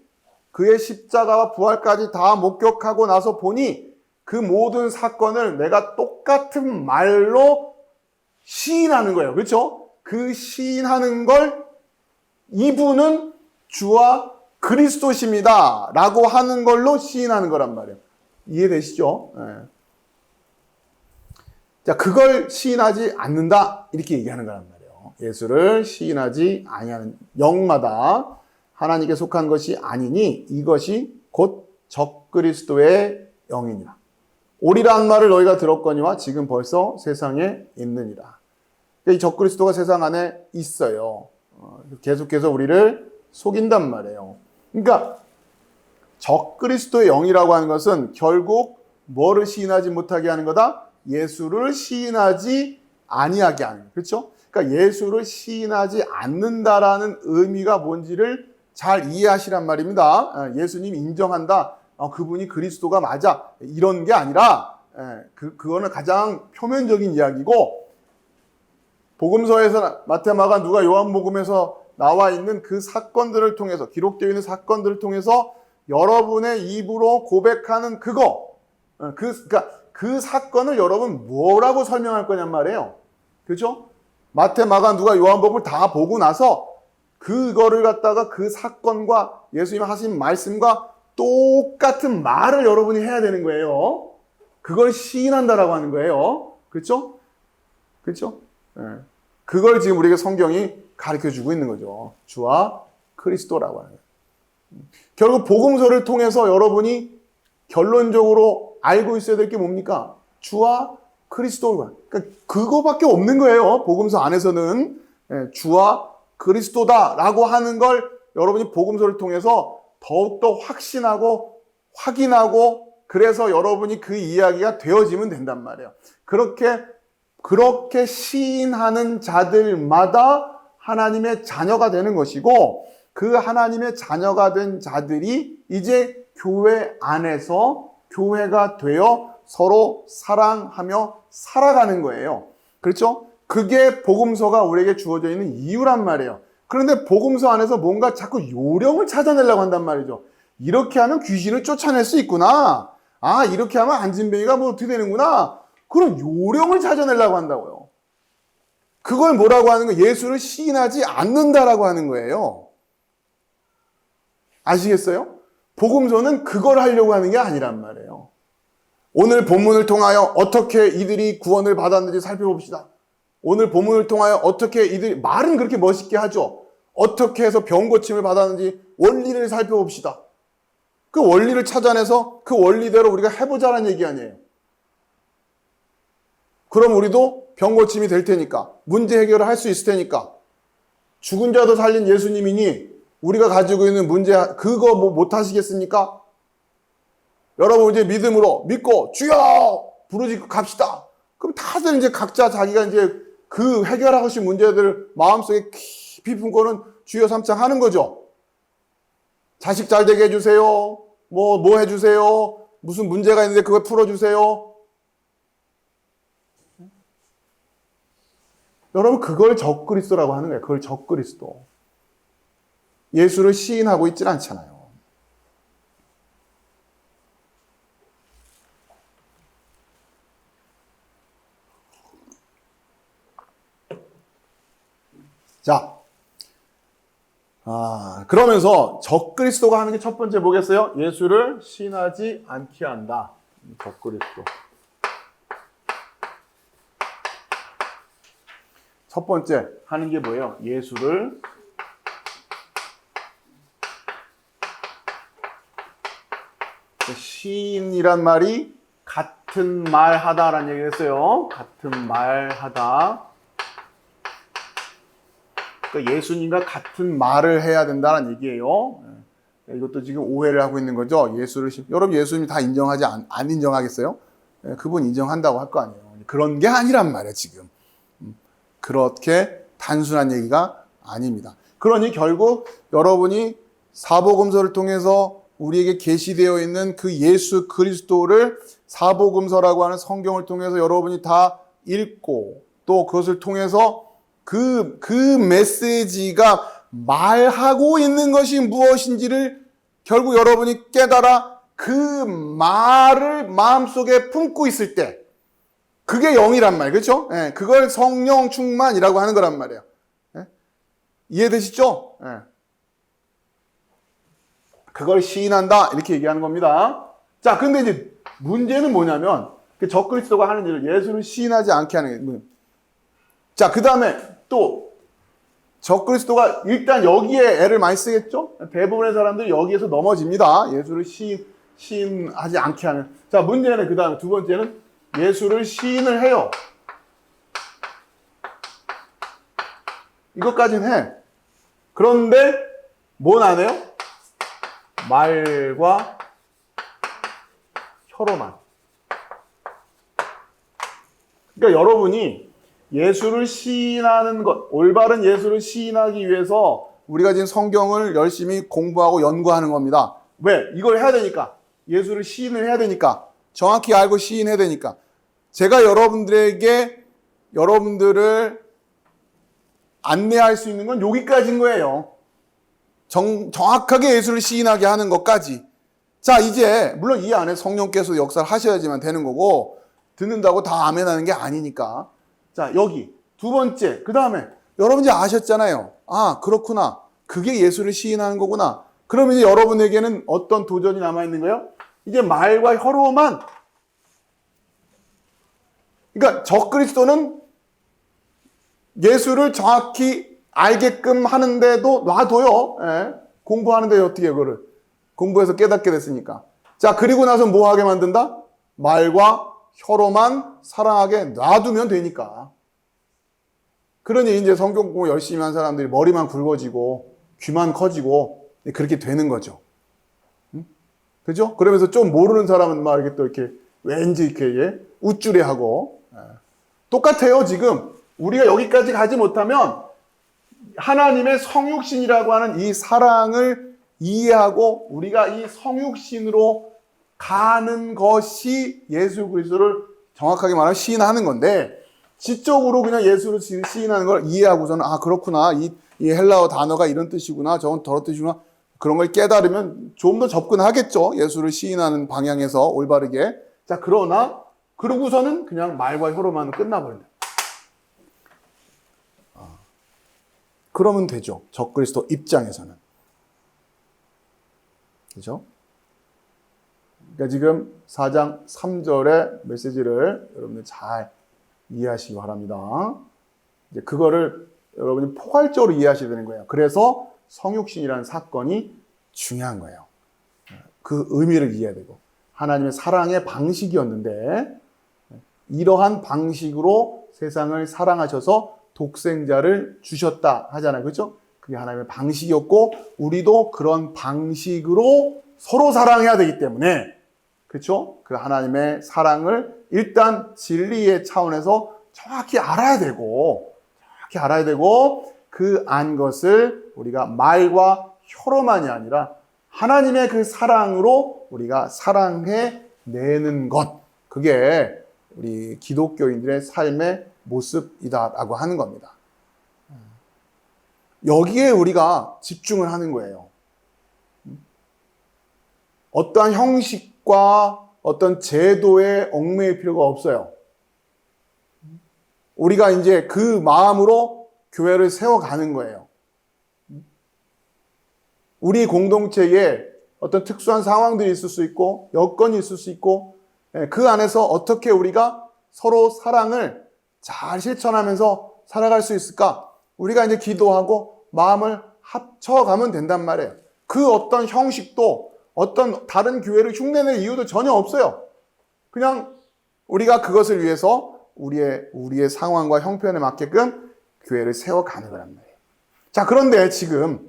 그의 십자가와 부활까지 다 목격하고 나서 보니 그 모든 사건을 내가 똑같은 말로 시인하는 거예요. 그렇죠? 그 시인하는 걸 이분은 주와 그리스도십니다 라고 하는 걸로 시인하는 거란 말이에요. 이해되시죠? 자, 그걸 시인하지 않는다 이렇게 얘기하는 거란 말이에요. 예수를 시인하지 아니하는 영마다 하나님께 속한 것이 아니니 이것이 곧 적그리스도의 영이니라. 오리라는 말을 너희가 들었거니와 지금 벌써 세상에 있느니라. 이 적그리스도가 세상 안에 있어요. 계속해서 우리를 속인단 말이에요. 그러니까 적그리스도의 영이라고 하는 것은 결국 뭐를 시인하지 못하게 하는 거다? 예수를 시인하지 아니하게 하는 거예요. 그렇죠? 그러니까 예수를 시인하지 않는다라는 의미가 뭔지를 잘 이해하시란 말입니다. 예수님 인정한다. 그분이 그리스도가 맞아. 이런 게 아니라 그거는 가장 표면적인 이야기고, 복음서에서 마태, 마가, 누가, 요한복음에서 나와 있는 그 사건들을 통해서, 기록되어 있는 사건들을 통해서 여러분의 입으로 고백하는 그거, 그러니까 그 사건을 여러분 뭐라고 설명할 거냔 말이에요. 그렇죠? 마태, 마가, 누가, 요한복음을 다 보고 나서 그거를 갖다가 그 사건과 예수님 하신 말씀과 똑같은 말을 여러분이 해야 되는 거예요. 그걸 시인한다라고 하는 거예요. 그렇죠? 그렇죠? 그걸 지금 우리에게 성경이 가르쳐주고 있는 거죠. 주와 그리스도라고 하는 거예요. 결국 복음서를 통해서 여러분이 결론적으로 알고 있어야 될 게 뭡니까? 주와 그리스도가. 그러니까 그거밖에 없는 거예요. 복음서 안에서는 주와 그리스도다라고 하는 걸 여러분이 복음서를 통해서 더욱더 확신하고 확인하고, 그래서 여러분이 그 이야기가 되어지면 된단 말이에요. 그렇게 시인하는 자들마다 하나님의 자녀가 되는 것이고, 그 하나님의 자녀가 된 자들이 이제 교회 안에서 교회가 되어 서로 사랑하며 살아가는 거예요. 그렇죠? 그게 복음서가 우리에게 주어져 있는 이유란 말이에요. 그런데 복음서 안에서 뭔가 자꾸 요령을 찾아내려고 한단 말이죠. 이렇게 하면 귀신을 쫓아낼 수 있구나. 이렇게 하면 안진뱅이가 뭐 어떻게 되는구나. 그런 요령을 찾아내려고 한다고요. 그걸 뭐라고 하는 거예요? 예수를 시인하지 않는다라고 하는 거예요. 아시겠어요? 복음서는 그걸 하려고 하는 게 아니란 말이에요. 오늘 본문을 통하여 어떻게 이들이 구원을 받았는지 살펴봅시다. 오늘 본문을 통하여 어떻게 이들이, 말은 그렇게 멋있게 하죠. 어떻게 해서 병 고침을 받았는지 원리를 살펴봅시다. 그 원리를 찾아내서 그 원리대로 우리가 해보자는 얘기 아니에요. 그럼 우리도 병 고침이 될 테니까, 문제 해결을 할 수 있을 테니까, 죽은 자도 살린 예수님이니 우리가 가지고 있는 문제, 그거 뭐 못하시겠습니까? 여러분 이제 믿음으로 믿고 주여 부르짖고 갑시다. 그럼 다들 이제 각자 자기가 이제 그 해결하신 문제들을 마음속에 깊이 품고는 주여 삼창 하는 거죠. 자식 잘 되게 해주세요. 뭐 해주세요. 무슨 문제가 있는데 그걸 풀어주세요. 여러분 그걸 적그리스도라고 하는 거예요. 그걸 적그리스도. 예수를 시인하고 있질 않잖아요. 자, 그러면서 적그리스도가 하는 게 첫 번째 뭐겠어요? 예수를 시인하지 않게 한다. 적그리스도. 첫 번째 하는 게 뭐예요? 예수를 시인이란 말이 같은 말 하다라는 얘기를 했어요. 같은 말 하다. 그러니까 예수님과 같은 말을 해야 된다는 얘기예요. 이것도 지금 오해를 하고 있는 거죠. 여러분 예수님 다 인정하지 안 인정하겠어요? 그분 인정한다고 할 거 아니에요. 그런 게 아니란 말이에요, 지금. 그렇게 단순한 얘기가 아닙니다. 그러니 결국 여러분이 사복음서를 통해서 우리에게 계시되어 있는 그 예수 그리스도를 사복음서라고 하는 성경을 통해서 여러분이 다 읽고, 또 그것을 통해서 그 메시지가 말하고 있는 것이 무엇인지를 결국 여러분이 깨달아 그 말을 마음속에 품고 있을 때, 그게 영이란 말이에요. 그렇죠? 그걸 성령 충만이라고 하는 거란 말이에요. 이해되시죠? 그걸 시인한다 이렇게 얘기하는 겁니다. 자, 근데 이제 문제는 뭐냐면 적그리스도가 하는 일을 예수를 시인하지 않게 하는 거예요. 자, 그 다음에 또 적그리스도가 일단 여기에 애를 많이 쓰겠죠? 대부분의 사람들이 여기에서 넘어집니다. 예수를 시인하지 않게 하는. 자, 문제는 그 다음에 두 번째는 예수를 시인을 해요. 이것까지는 해. 그런데 뭔 안 해요? 말과 혀로만. 그러니까 여러분이 예수를 시인하는 것, 올바른 예수를 시인하기 위해서 우리가 지금 성경을 열심히 공부하고 연구하는 겁니다. 왜? 이걸 해야 되니까. 예수를 시인을 해야 되니까. 정확히 알고 시인해야 되니까. 제가 여러분들을 안내할 수 있는 건 여기까지인 거예요. 정확하게 예수를 시인하게 하는 것까지. 자, 이제 물론 이 안에 성령께서 역사를 하셔야지만 되는 거고, 듣는다고 다 아멘하는 게 아니니까. 자, 여기 두 번째, 그 다음에 여러분 이제 아셨잖아요. 아, 그렇구나. 그게 예수를 시인하는 거구나. 그러면 이제 여러분에게는 어떤 도전이 남아있는 거예요? 이제 말과 혀로만. 그러니까 적그리스도는 예수를 정확히 알게끔 하는데도 놔둬요. 예. 공부하는데 어떻게 그거를 공부해서 깨닫게 됐으니까. 자, 그리고 나서 뭐 하게 만든다? 말과 혀로만 사랑하게 놔두면 되니까. 그러니 이제 성경 공부 열심히 한 사람들이 머리만 굵어지고 귀만 커지고 그렇게 되는 거죠. 응? 그죠? 그러면서 좀 모르는 사람은 막 이렇게 또 이렇게 왠지 이렇게 우쭐해하고. 똑같아요. 지금 우리가 여기까지 가지 못하면 하나님의 성육신이라고 하는 이 사랑을 이해하고 우리가 이 성육신으로 가는 것이 예수 그리스도를 정확하게 말하면 시인하는 건데, 지적으로 그냥 예수를 시인하는 걸 이해하고서는 아, 그렇구나, 이 헬라어 단어가 이런 뜻이구나, 저건 저런 뜻이구나, 그런 걸 깨달으면 좀 더 접근하겠죠. 예수를 시인하는 방향에서 올바르게. 자, 그러고서는 그냥 말과 혀로만 끝나버린다. 그러면 되죠. 적그리스도 입장에서는. 그죠? 그러니까 지금 4장 3절의 메시지를 여러분들 잘 이해하시기 바랍니다. 이제 그거를 여러분이 포괄적으로 이해하셔야 되는 거예요. 그래서 성육신이라는 사건이 중요한 거예요. 그 의미를 이해해야 되고, 하나님의 사랑의 방식이었는데 이러한 방식으로 세상을 사랑하셔서 독생자를 주셨다 하잖아요. 그렇죠? 그게 하나님의 방식이었고 우리도 그런 방식으로 서로 사랑해야 되기 때문에, 그렇죠? 그 하나님의 사랑을 일단 진리의 차원에서 정확히 알아야 되고 그 안 것을 우리가 말과 혀로만이 아니라 하나님의 그 사랑으로 우리가 사랑해 내는 것, 그게 우리 기독교인들의 삶의 모습이다라고 하는 겁니다. 여기에 우리가 집중을 하는 거예요. 어떠한 형식과 어떤 제도에 얽매일 필요가 없어요. 우리가 이제 그 마음으로 교회를 세워가는 거예요. 우리 공동체에 어떤 특수한 상황들이 있을 수 있고 여건이 있을 수 있고, 그 안에서 어떻게 우리가 서로 사랑을 잘 실천하면서 살아갈 수 있을까? 우리가 이제 기도하고 마음을 합쳐가면 된단 말이에요. 그 어떤 형식도 어떤 다른 교회를 흉내낼 이유도 전혀 없어요. 그냥 우리가 그것을 위해서 우리의 상황과 형편에 맞게끔 교회를 세워가는 거란 말이에요. 자, 그런데 지금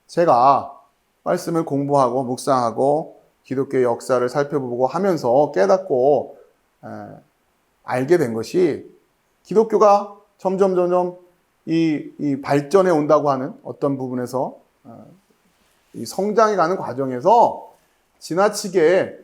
제가 말씀을 공부하고 묵상하고 기독교의 역사를 살펴보고 하면서 깨닫고 알게 된 것이, 기독교가 점점 이 발전해 온다고 하는 어떤 부분에서 이 성장해 가는 과정에서 지나치게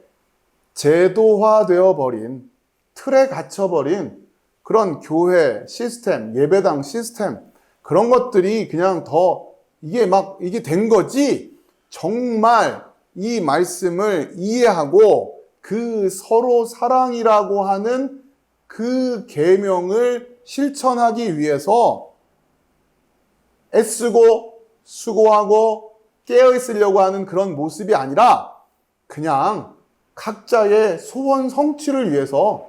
제도화되어 버린, 틀에 갇혀버린 그런 교회 시스템, 예배당 시스템, 그런 것들이 그냥 더 이게 된 거지, 정말 이 말씀을 이해하고 그 서로 사랑이라고 하는 그 계명을 실천하기 위해서 애쓰고 수고하고 깨어있으려고 하는 그런 모습이 아니라 그냥 각자의 소원 성취를 위해서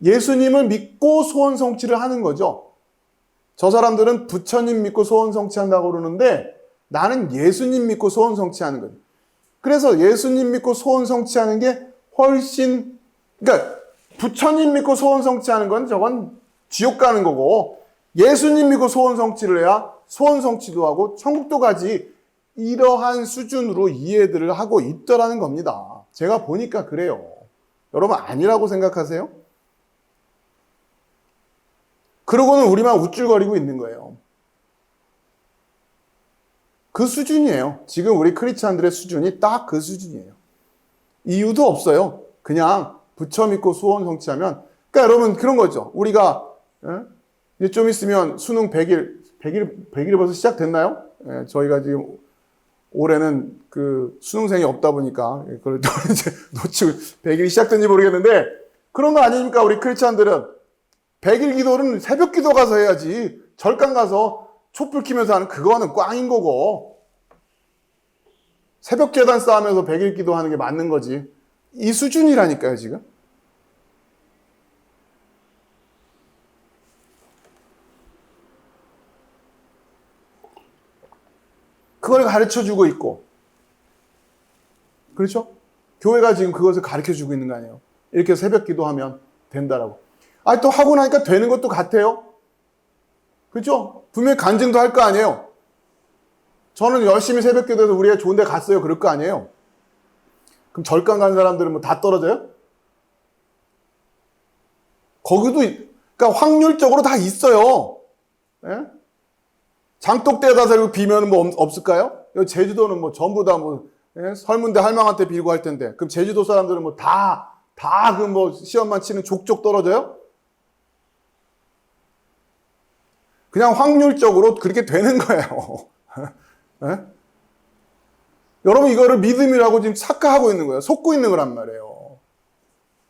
예수님을 믿고 소원 성취를 하는 거죠. 저 사람들은 부처님 믿고 소원 성취한다고 그러는데 나는 예수님 믿고 소원 성취하는 거예요. 그래서 예수님 믿고 소원 성취하는 게 훨씬, 그러니까 부처님 믿고 소원 성취하는 건 저건 지옥 가는 거고, 예수님 믿고 소원 성취를 해야 소원 성취도 하고 천국도 가지, 이러한 수준으로 이해들을 하고 있더라는 겁니다. 제가 보니까 그래요. 여러분 아니라고 생각하세요? 그러고는 우리만 우쭐거리고 있는 거예요. 그 수준이에요. 지금 우리 크리스찬들의 수준이 딱 그 수준이에요. 이유도 없어요. 그냥 부처 믿고 소원 성취하면. 그러니까 여러분 그런 거죠. 우리가 이제 좀 있으면 수능 100일이 벌써 시작됐나요? 저희가 지금 올해는 그 수능생이 없다 보니까 그걸 또 이제 놓치고 100일이 시작된지 모르겠는데 그런 거 아닙니까? 우리 크리스찬들은 100일 기도는 새벽 기도 가서 해야지. 절간 가서 촛불 켜면서 하는 그거는 꽝인 거고 새벽 제단 쌓으면서 100일 기도하는 게 맞는 거지. 이 수준이라니까요, 지금. 그걸 가르쳐주고 있고. 그렇죠? 교회가 지금 그것을 가르쳐주고 있는 거 아니에요. 이렇게 새벽 기도하면 된다라고. 아니, 또 하고 나니까 되는 것도 같아요. 그렇죠? 분명히 간증도 할 거 아니에요. 저는 열심히 새벽 기도해서 우리가 좋은 데 갔어요. 그럴 거 아니에요. 그럼 절간 간 사람들은 뭐 다 떨어져요? 거기도, 그러니까 확률적으로 다 있어요. 예? 장독대에다 살고 비면 뭐 없을까요? 제주도는 뭐 전부 다 뭐, 예? 설문대 할망한테 빌고 할 텐데. 그럼 제주도 사람들은 뭐 다 그 뭐 시험만 치는 족족 떨어져요? 그냥 확률적으로 그렇게 되는 거예요. 예? 여러분 이거를 믿음이라고 지금 착각하고 있는 거예요. 속고 있는 거란 말이에요.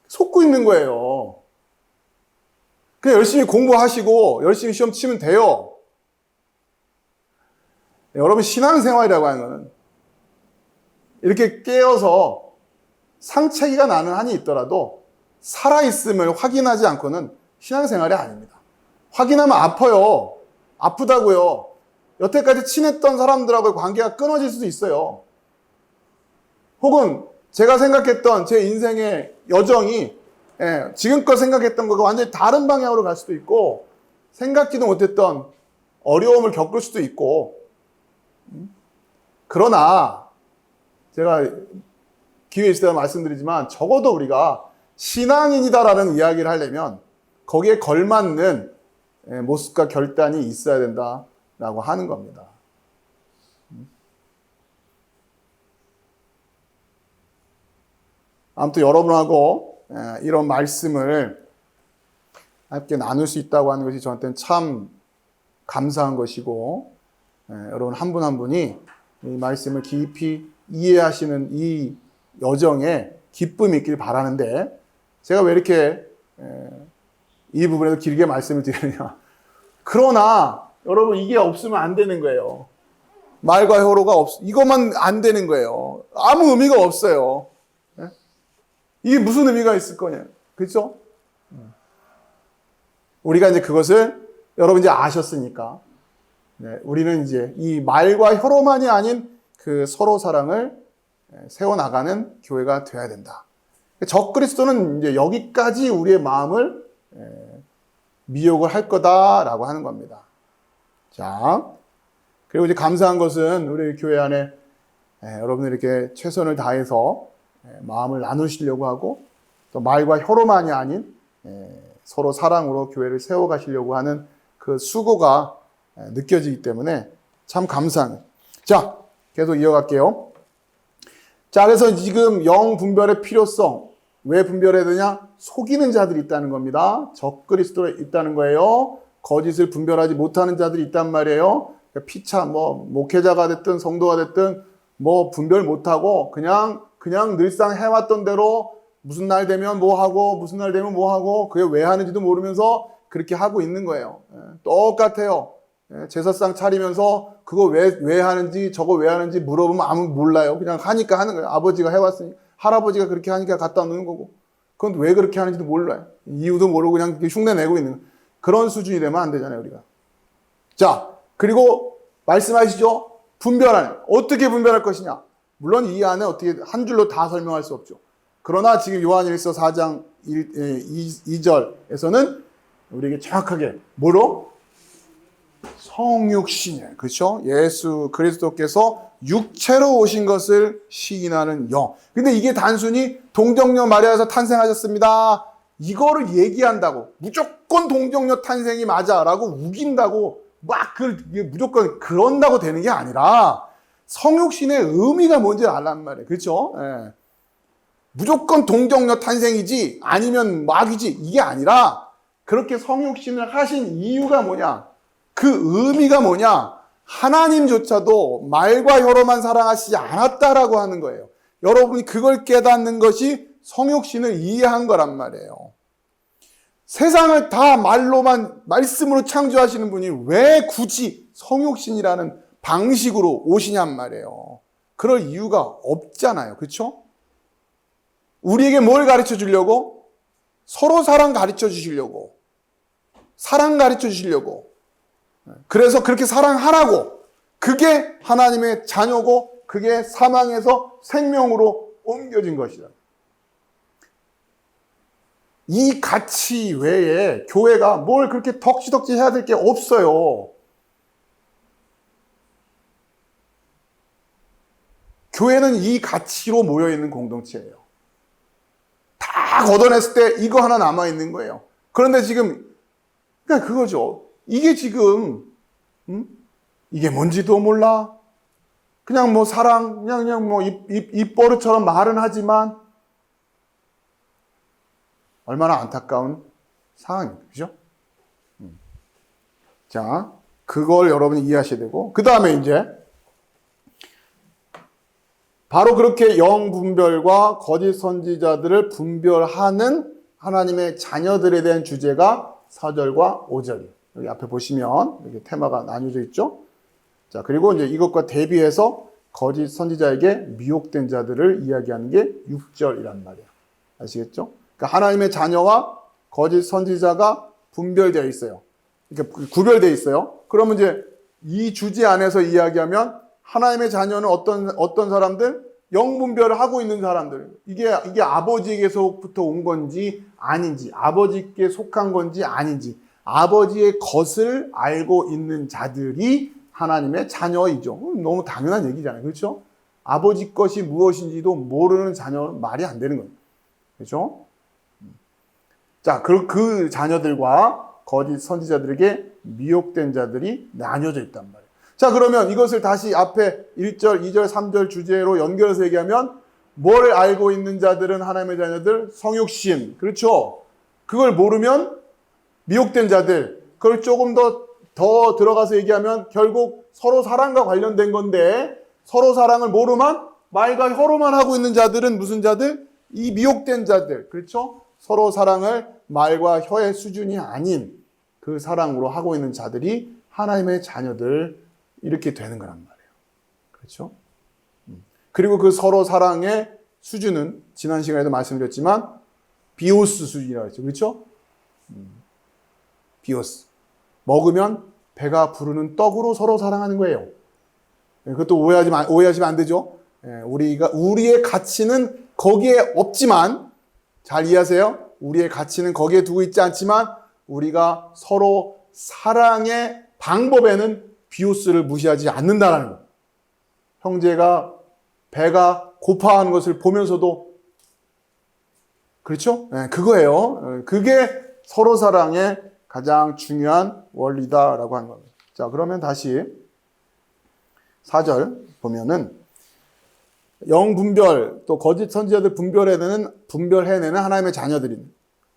속고 있는 거예요. 그냥 열심히 공부하시고 열심히 시험 치면 돼요. 여러분 신앙생활이라고 하는 거는 이렇게 깨어서 상체기가 나는 한이 있더라도 살아있음을 확인하지 않고는 신앙생활이 아닙니다. 확인하면 아파요. 아프다고요. 여태까지 친했던 사람들하고의 관계가 끊어질 수도 있어요. 혹은 제가 생각했던 제 인생의 여정이 지금껏 생각했던 것과 완전히 다른 방향으로 갈 수도 있고 생각지도 못했던 어려움을 겪을 수도 있고 그러나 제가 기회 있을 때 말씀드리지만 적어도 우리가 신앙인이다라는 이야기를 하려면 거기에 걸맞는 모습과 결단이 있어야 된다라고 하는 겁니다. 아무튼 여러분하고 이런 말씀을 함께 나눌 수 있다고 하는 것이 저한테는 참 감사한 것이고 여러분 한 분 한 분이 이 말씀을 깊이 이해하시는 이 여정에 기쁨이 있길 바라는데 제가 왜 이렇게 이 부분에서 길게 말씀을 드리느냐. 그러나 여러분 이게 없으면 안 되는 거예요. 말과 혀로가 이것만 안 되는 거예요. 아무 의미가 없어요. 이게 무슨 의미가 있을 거냐. 그렇죠? 우리가 이제 그것을 여러분 이제 아셨으니까 우리는 이제 이 말과 혀로만이 아닌 그 서로 사랑을 세워나가는 교회가 되어야 된다. 적그리스도는 이제 여기까지 우리의 마음을 미혹을 할 거다라고 하는 겁니다. 자, 그리고 이제 감사한 것은 우리 교회 안에 여러분들이 이렇게 최선을 다해서 마음을 나누시려고 하고 또 말과 혀로만이 아닌 서로 사랑으로 교회를 세워가시려고 하는 그 수고가 느껴지기 때문에 참 감사합니다. 자, 계속 이어갈게요. 자, 그래서 지금 영 분별의 필요성 왜 분별해야 되냐? 속이는 자들이 있다는 겁니다. 적그리스도가 있다는 거예요. 거짓을 분별하지 못하는 자들이 있단 말이에요. 피차 목회자가 됐든 성도가 됐든 분별 못하고 그냥 늘상 해왔던 대로 무슨 날 되면 뭐 하고 무슨 날 되면 뭐 하고 그게 왜 하는지도 모르면서 그렇게 하고 있는 거예요. 똑같아요. 제사상 차리면서 그거 왜 하는지 저거 왜 하는지 물어보면 아무 몰라요. 그냥 하니까 하는 거예요. 아버지가 해왔으니 할아버지가 그렇게 하니까 갖다 놓는 거고 그건 왜 그렇게 하는지도 몰라요. 이유도 모르고 그냥 흉내 내고 있는 그런 수준이 되면 안 되잖아요, 우리가. 자, 그리고 말씀하시죠. 분별하는 어떻게 분별할 것이냐. 물론 이 안에 어떻게 한 줄로 다 설명할 수 없죠. 그러나 지금 요한일서 4장 2절에서는 우리에게 정확하게 뭐로? 성육신이에요. 그렇죠? 예수 그리스도께서 육체로 오신 것을 시인하는 영. 근데 이게 단순히 동정녀 마리아에서 탄생하셨습니다, 이거를 얘기한다고 무조건 동정녀 탄생이 맞아라고 우긴다고 막 무조건 그런다고 되는 게 아니라 성육신의 의미가 뭔지 알란 말이에요. 그렇죠? 예. 무조건 동정녀 탄생이지 아니면 막이지 이게 아니라 그렇게 성육신을 하신 이유가 뭐냐, 그 의미가 뭐냐, 하나님조차도 말과 혀로만 사랑하시지 않았다라고 하는 거예요. 여러분이 그걸 깨닫는 것이 성육신을 이해한 거란 말이에요. 세상을 다 말로만 말씀으로 창조하시는 분이 왜 굳이 성육신이라는 방식으로 오시냔 말이에요. 그럴 이유가 없잖아요. 그렇죠? 우리에게 뭘 가르쳐 주려고? 서로 사랑 가르쳐 주시려고. 사랑 가르쳐 주시려고. 그래서 그렇게 사랑하라고. 그게 하나님의 자녀고 그게 사망에서 생명으로 옮겨진 것이다. 이 가치 외에 교회가 뭘 그렇게 덕지덕지 해야 될 게 없어요. 교회는 이 가치로 모여있는 공동체예요. 다 걷어냈을 때 이거 하나 남아있는 거예요. 그런데 지금 그러니까 그거죠. 이게 지금 이게 뭔지도 몰라. 그냥 뭐 사랑, 그냥 뭐 입버릇처럼 말은 하지만 얼마나 안타까운 상황입니다. 그죠? 자, 그걸 여러분이 이해하셔야 되고, 그 다음에 이제 바로 그렇게 영분별과 거짓 선지자들을 분별하는 하나님의 자녀들에 대한 주제가 4절과 5절이에요. 여기 앞에 보시면 이렇게 테마가 나뉘어져 있죠. 자, 그리고 이제 이것과 대비해서 거짓 선지자에게 미혹된 자들을 이야기하는 게 6절이란 말이에요. 아시겠죠? 그러니까 하나님의 자녀와 거짓 선지자가 분별되어 있어요. 이렇게 구별되어 있어요. 그러면 이제 이 주제 안에서 이야기하면 하나님의 자녀는 어떤 사람들? 영분별을 하고 있는 사람들. 이게 아버지에게서부터 온 건지 아닌지, 아버지께 속한 건지 아닌지, 아버지의 것을 알고 있는 자들이 하나님의 자녀이죠. 너무 당연한 얘기잖아요. 그렇죠? 아버지 것이 무엇인지도 모르는 자녀는 말이 안 되는 거예요. 그렇죠? 자, 그 자녀들과 거짓 선지자들에게 미혹된 자들이 나뉘어져 있단 말이에요. 자, 그러면 이것을 다시 앞에 1절, 2절, 3절 주제로 연결해서 얘기하면 뭘 알고 있는 자들은 하나님의 자녀들? 성육신. 그렇죠? 그걸 모르면 미혹된 자들. 그걸 조금 더 들어가서 얘기하면 결국 서로 사랑과 관련된 건데 서로 사랑을 모르면 말과 혀로만 하고 있는 자들은 무슨 자들? 이 미혹된 자들. 그렇죠? 서로 사랑을 말과 혀의 수준이 아닌 그 사랑으로 하고 있는 자들이 하나님의 자녀들 이렇게 되는 거란 말이에요. 그렇죠? 그리고 그 서로 사랑의 수준은 지난 시간에도 말씀드렸지만 비오스 수준이라고 했죠. 그렇죠? 비오스. 먹으면 배가 부르는 떡으로 서로 사랑하는 거예요. 그것도 오해하시면 안 되죠. 우리의 가치는 거기에 없지만 잘 이해하세요. 우리의 가치는 거기에 두고 있지 않지만 우리가 서로 사랑의 방법에는 비오스를 무시하지 않는다라는 거예요. 형제가 배가 고파하는 것을 보면서도 그렇죠? 그거예요. 그게 서로 사랑의 가장 중요한 원리다라고 하는 겁니다. 자, 그러면 다시 4절 보면은 영분별 또 거짓 선지자들 분별해내는 하나님의 자녀들인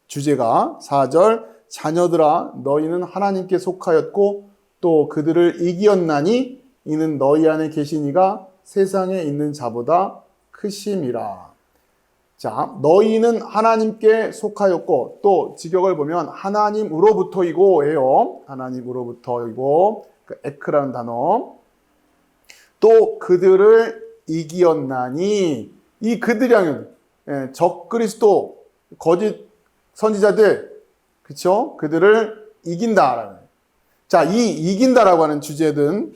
주제가 4절 자녀들아 너희는 하나님께 속하였고 또 그들을 이기었나니 이는 너희 안에 계신 이가 세상에 있는 자보다 크심이라. 자, 너희는 하나님께 속하였고 또 직역을 보면 하나님으로부터이고 해요. 하나님으로부터이고 그 에크라는 단어. 또 그들을 이기었나니 이 그들이 아니면 적그리스도 거짓 선지자들 그렇죠? 그들을 이긴다라는. 자, 이 이긴다라고 하는 주제는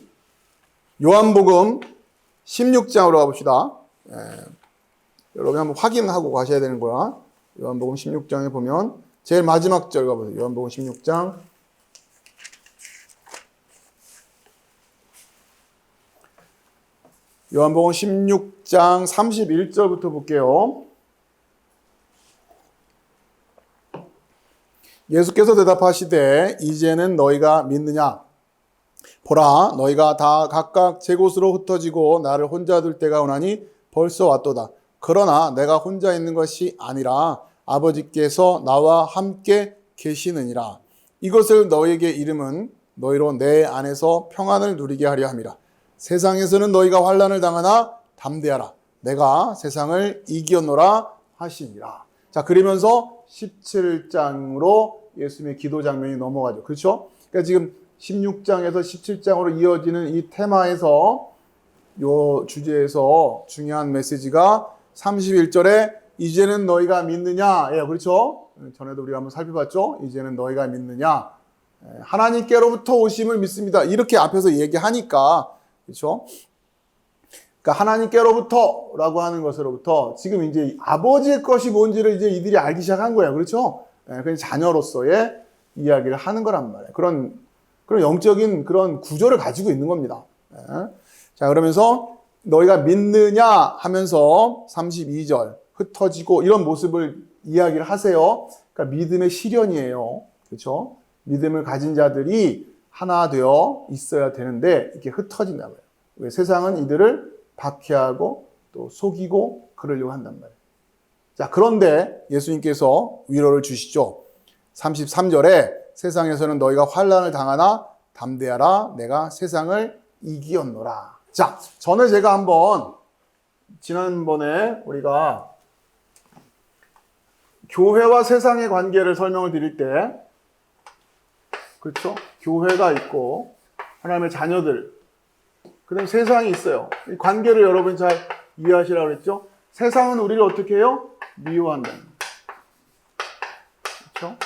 요한복음 16장으로 가봅시다. 여러분 한번 확인하고 가셔야 되는 거야. 요한복음 16장에 보면 제일 마지막 절 가보세요. 요한복음 16장 요한복음 16장 31절부터 볼게요. 예수께서 대답하시되 이제는 너희가 믿느냐? 보라, 너희가 다 각각 제 곳으로 흩어지고 나를 혼자 둘 때가 오나니 벌써 왔도다. 그러나 내가 혼자 있는 것이 아니라 아버지께서 나와 함께 계시느니라. 이것을 너희에게 이름은 너희로 내 안에서 평안을 누리게 하려 함이라. 세상에서는 너희가 환난을 당하나 담대하라. 내가 세상을 이겼노라 하시니라. 자, 그러면서 17장으로 예수님의 기도 장면이 넘어가죠. 그렇죠? 그러니까 지금 16장에서 17장으로 이어지는 이 테마에서 요 주제에서 중요한 메시지가 31절에 이제는 너희가 믿느냐? 예, 그렇죠? 전에도 우리가 한번 살펴봤죠? 이제는 너희가 믿느냐? 하나님께로부터 오심을 믿습니다. 이렇게 앞에서 얘기하니까, 그렇죠? 그러니까 하나님께로부터라고 하는 것으로부터 지금 이제 아버지의 것이 뭔지를 이제 이들이 알기 시작한 거예요. 그렇죠? 그냥 자녀로서의 이야기를 하는 거란 말이에요. 그런 영적인 그런 구조를 가지고 있는 겁니다. 자, 그러면서 너희가 믿느냐 하면서 32절 흩어지고 이런 모습을 이야기를 하세요. 그러니까 믿음의 실현이에요. 그렇죠? 믿음을 가진 자들이 하나 되어 있어야 되는데 이렇게 흩어진단 말이에요. 왜? 세상은 이들을 박해하고 또 속이고 그러려고 한단 말이에요. 자, 그런데 예수님께서 위로를 주시죠. 33절에 세상에서는 너희가 환난을 당하나 담대하라. 내가 세상을 이기었노라. 자, 전에 제가 한번 지난번에 우리가 교회와 세상의 관계를 설명을 드릴 때, 그렇죠? 교회가 있고 하나님의 자녀들, 그다음에 세상이 있어요. 이 관계를 여러분 잘 이해하시라고 그랬죠? 세상은 우리를 어떻게 해요? 미워한다. 그렇죠?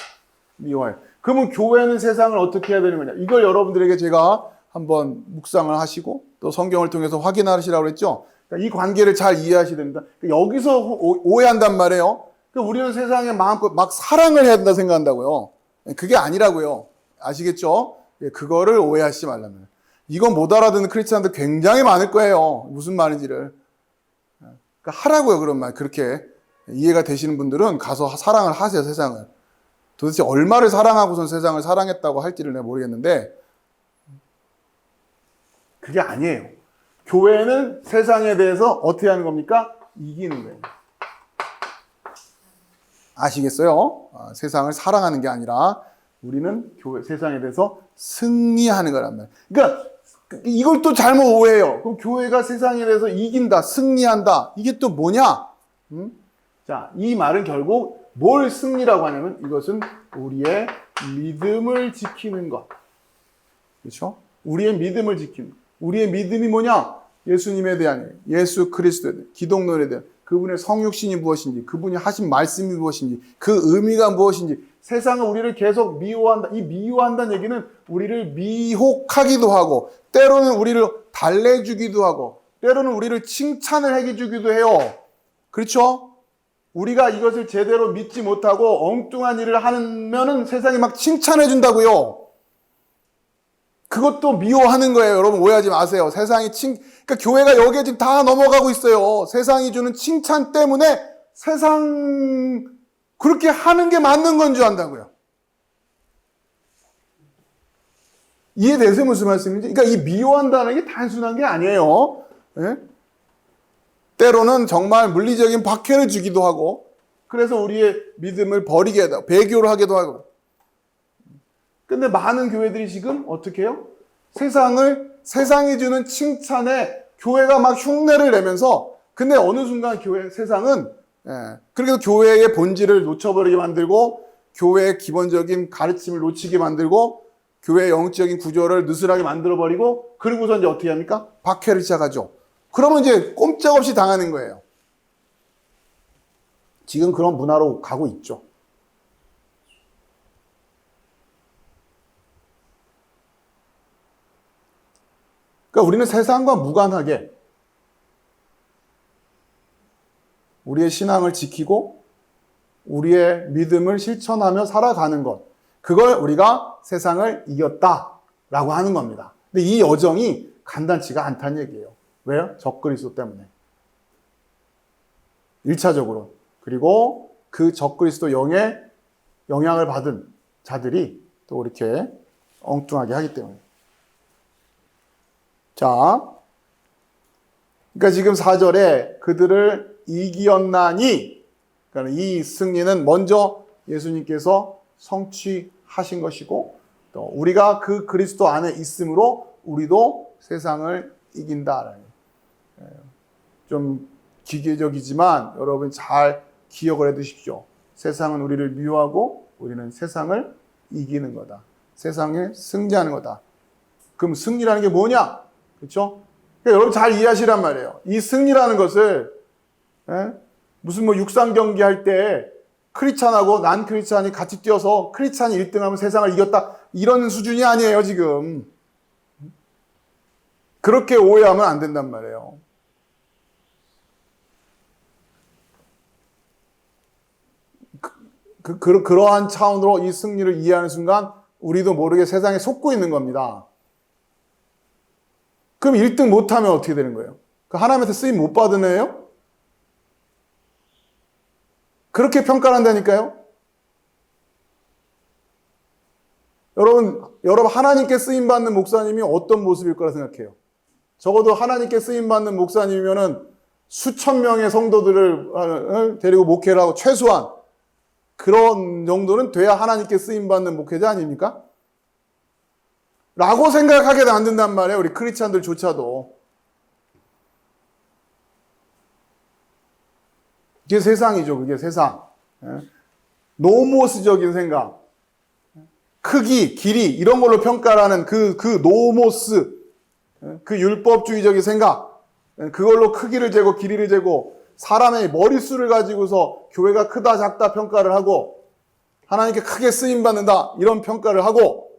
미워해요. 그러면 교회는 세상을 어떻게 해야 되는 거냐? 이걸 여러분들에게 제가 한번 묵상을 하시고 또 성경을 통해서 확인하시라고 그랬죠? 그러니까 이 관계를 잘 이해하셔야 됩니다. 그러니까 여기서 오해한단 말이에요. 그러니까 우리는 세상에 마음껏 막 사랑을 해야 된다 생각한다고요. 그게 아니라고요. 아시겠죠? 그거를 오해하시지 말라면. 이건 못 알아듣는 크리스찬들 굉장히 많을 거예요. 무슨 말인지를. 그러니까 하라고요, 그런 말. 그렇게 이해가 되시는 분들은 가서 사랑을 하세요, 세상을. 도대체 얼마를 사랑하고선 세상을 사랑했다고 할지를 내가 모르겠는데 그게 아니에요. 교회는 세상에 대해서 어떻게 하는 겁니까? 이기는 거예요. 아시겠어요? 세상을 사랑하는 게 아니라 우리는 세상에 대해서 승리하는 거란 말이에요. 그러니까 이걸 또 잘못 오해해요. 그럼 교회가 세상에 대해서 이긴다, 승리한다. 이게 또 뭐냐? 자, 이 말은 결국 뭘 승리라고 하냐면 이것은 우리의 믿음을 지키는 것. 그렇죠? 우리의 믿음을 지키는 것. 우리의 믿음이 뭐냐? 예수님에 대한, 예수 그리스도에 대한, 기독론에 대한 그분의 성육신이 무엇인지, 그분이 하신 말씀이 무엇인지, 그 의미가 무엇인지, 세상은 우리를 계속 미워한다. 이 미워한다는 얘기는 우리를 미혹하기도 하고, 때로는 우리를 달래주기도 하고, 때로는 우리를 칭찬을 해주기도 해요. 그렇죠? 우리가 이것을 제대로 믿지 못하고 엉뚱한 일을 하면은 세상이 막 칭찬해준다고요. 그것도 미워하는 거예요. 여러분 오해하지 마세요. 그러니까 교회가 여기에 지금 다 넘어가고 있어요. 세상이 주는 칭찬 때문에 세상 그렇게 하는 게 맞는 건 줄 안다고요. 이해되세요? 무슨 말씀인지? 그러니까 이 미워한다는 게 단순한 게 아니에요. 네? 때로는 정말 물리적인 박해를 주기도 하고 그래서 우리의 믿음을 버리게 하고 배교를 하기도 하고 근데 많은 교회들이 지금 어떻게 해요? 세상이 주는 칭찬에 교회가 막 흉내를 내면서 근데 어느 순간 세상은 그렇게 교회의 본질을 놓쳐버리게 만들고 교회의 기본적인 가르침을 놓치게 만들고 교회의 영적인 구조를 느슨하게 만들어버리고 그러고서 이제 어떻게 합니까? 박해를 시작하죠. 그러면 이제 꼼짝없이 당하는 거예요. 지금 그런 문화로 가고 있죠. 그러니까 우리는 세상과 무관하게 우리의 신앙을 지키고 우리의 믿음을 실천하며 살아가는 것. 그걸 우리가 세상을 이겼다라고 하는 겁니다. 근데 이 여정이 간단치가 않다는 얘기예요. 왜요? 적그리스도 때문에. 1차적으로. 그리고 그 적그리스도 영의 영향을 받은 자들이 또 이렇게 엉뚱하게 하기 때문에. 자, 그러니까 지금 4절에 그들을 이기었나니, 그러니까 이 승리는 먼저 예수님께서 성취하신 것이고, 또 우리가 그 그리스도 안에 있으므로 우리도 세상을 이긴다. 좀 기계적이지만 여러분 잘 기억을 해 두십시오. 세상은 우리를 미워하고 우리는 세상을 이기는 거다. 세상에 승리하는 거다. 그럼 승리라는 게 뭐냐? 그렇죠? 그러니까 여러분 잘 이해하시란 말이에요. 이 승리라는 것을 무슨 뭐 육상 경기 할 때 크리스찬하고 난 크리스찬이 같이 뛰어서 크리스찬이 1등하면 세상을 이겼다. 이런 수준이 아니에요, 지금. 그렇게 오해하면 안 된단 말이에요. 그러한 차원으로 이 승리를 이해하는 순간 우리도 모르게 세상에 속고 있는 겁니다. 그럼 1등 못하면 어떻게 되는 거예요? 하나님한테 쓰임 못 받은 애예요? 그렇게 평가를 한다니까요? 여러분 하나님께 쓰임 받는 목사님이 어떤 모습일 거라 생각해요? 적어도 하나님께 쓰임 받는 목사님이면은 수천 명의 성도들을 데리고 목회를 하고 최소한 그런 정도는 돼야 하나님께 쓰임받는 목회자 아닙니까? 라고 생각하게 안 된단 말이에요. 우리 크리스찬들조차도. 그게 세상이죠. 그게 세상. 노모스적인 생각. 크기, 길이 이런 걸로 평가를 하는 그 노모스. 그 율법주의적인 생각. 그걸로 크기를 재고 길이를 재고 사람의 머릿수를 가지고서 교회가 크다 작다 평가를 하고 하나님께 크게 쓰임받는다 이런 평가를 하고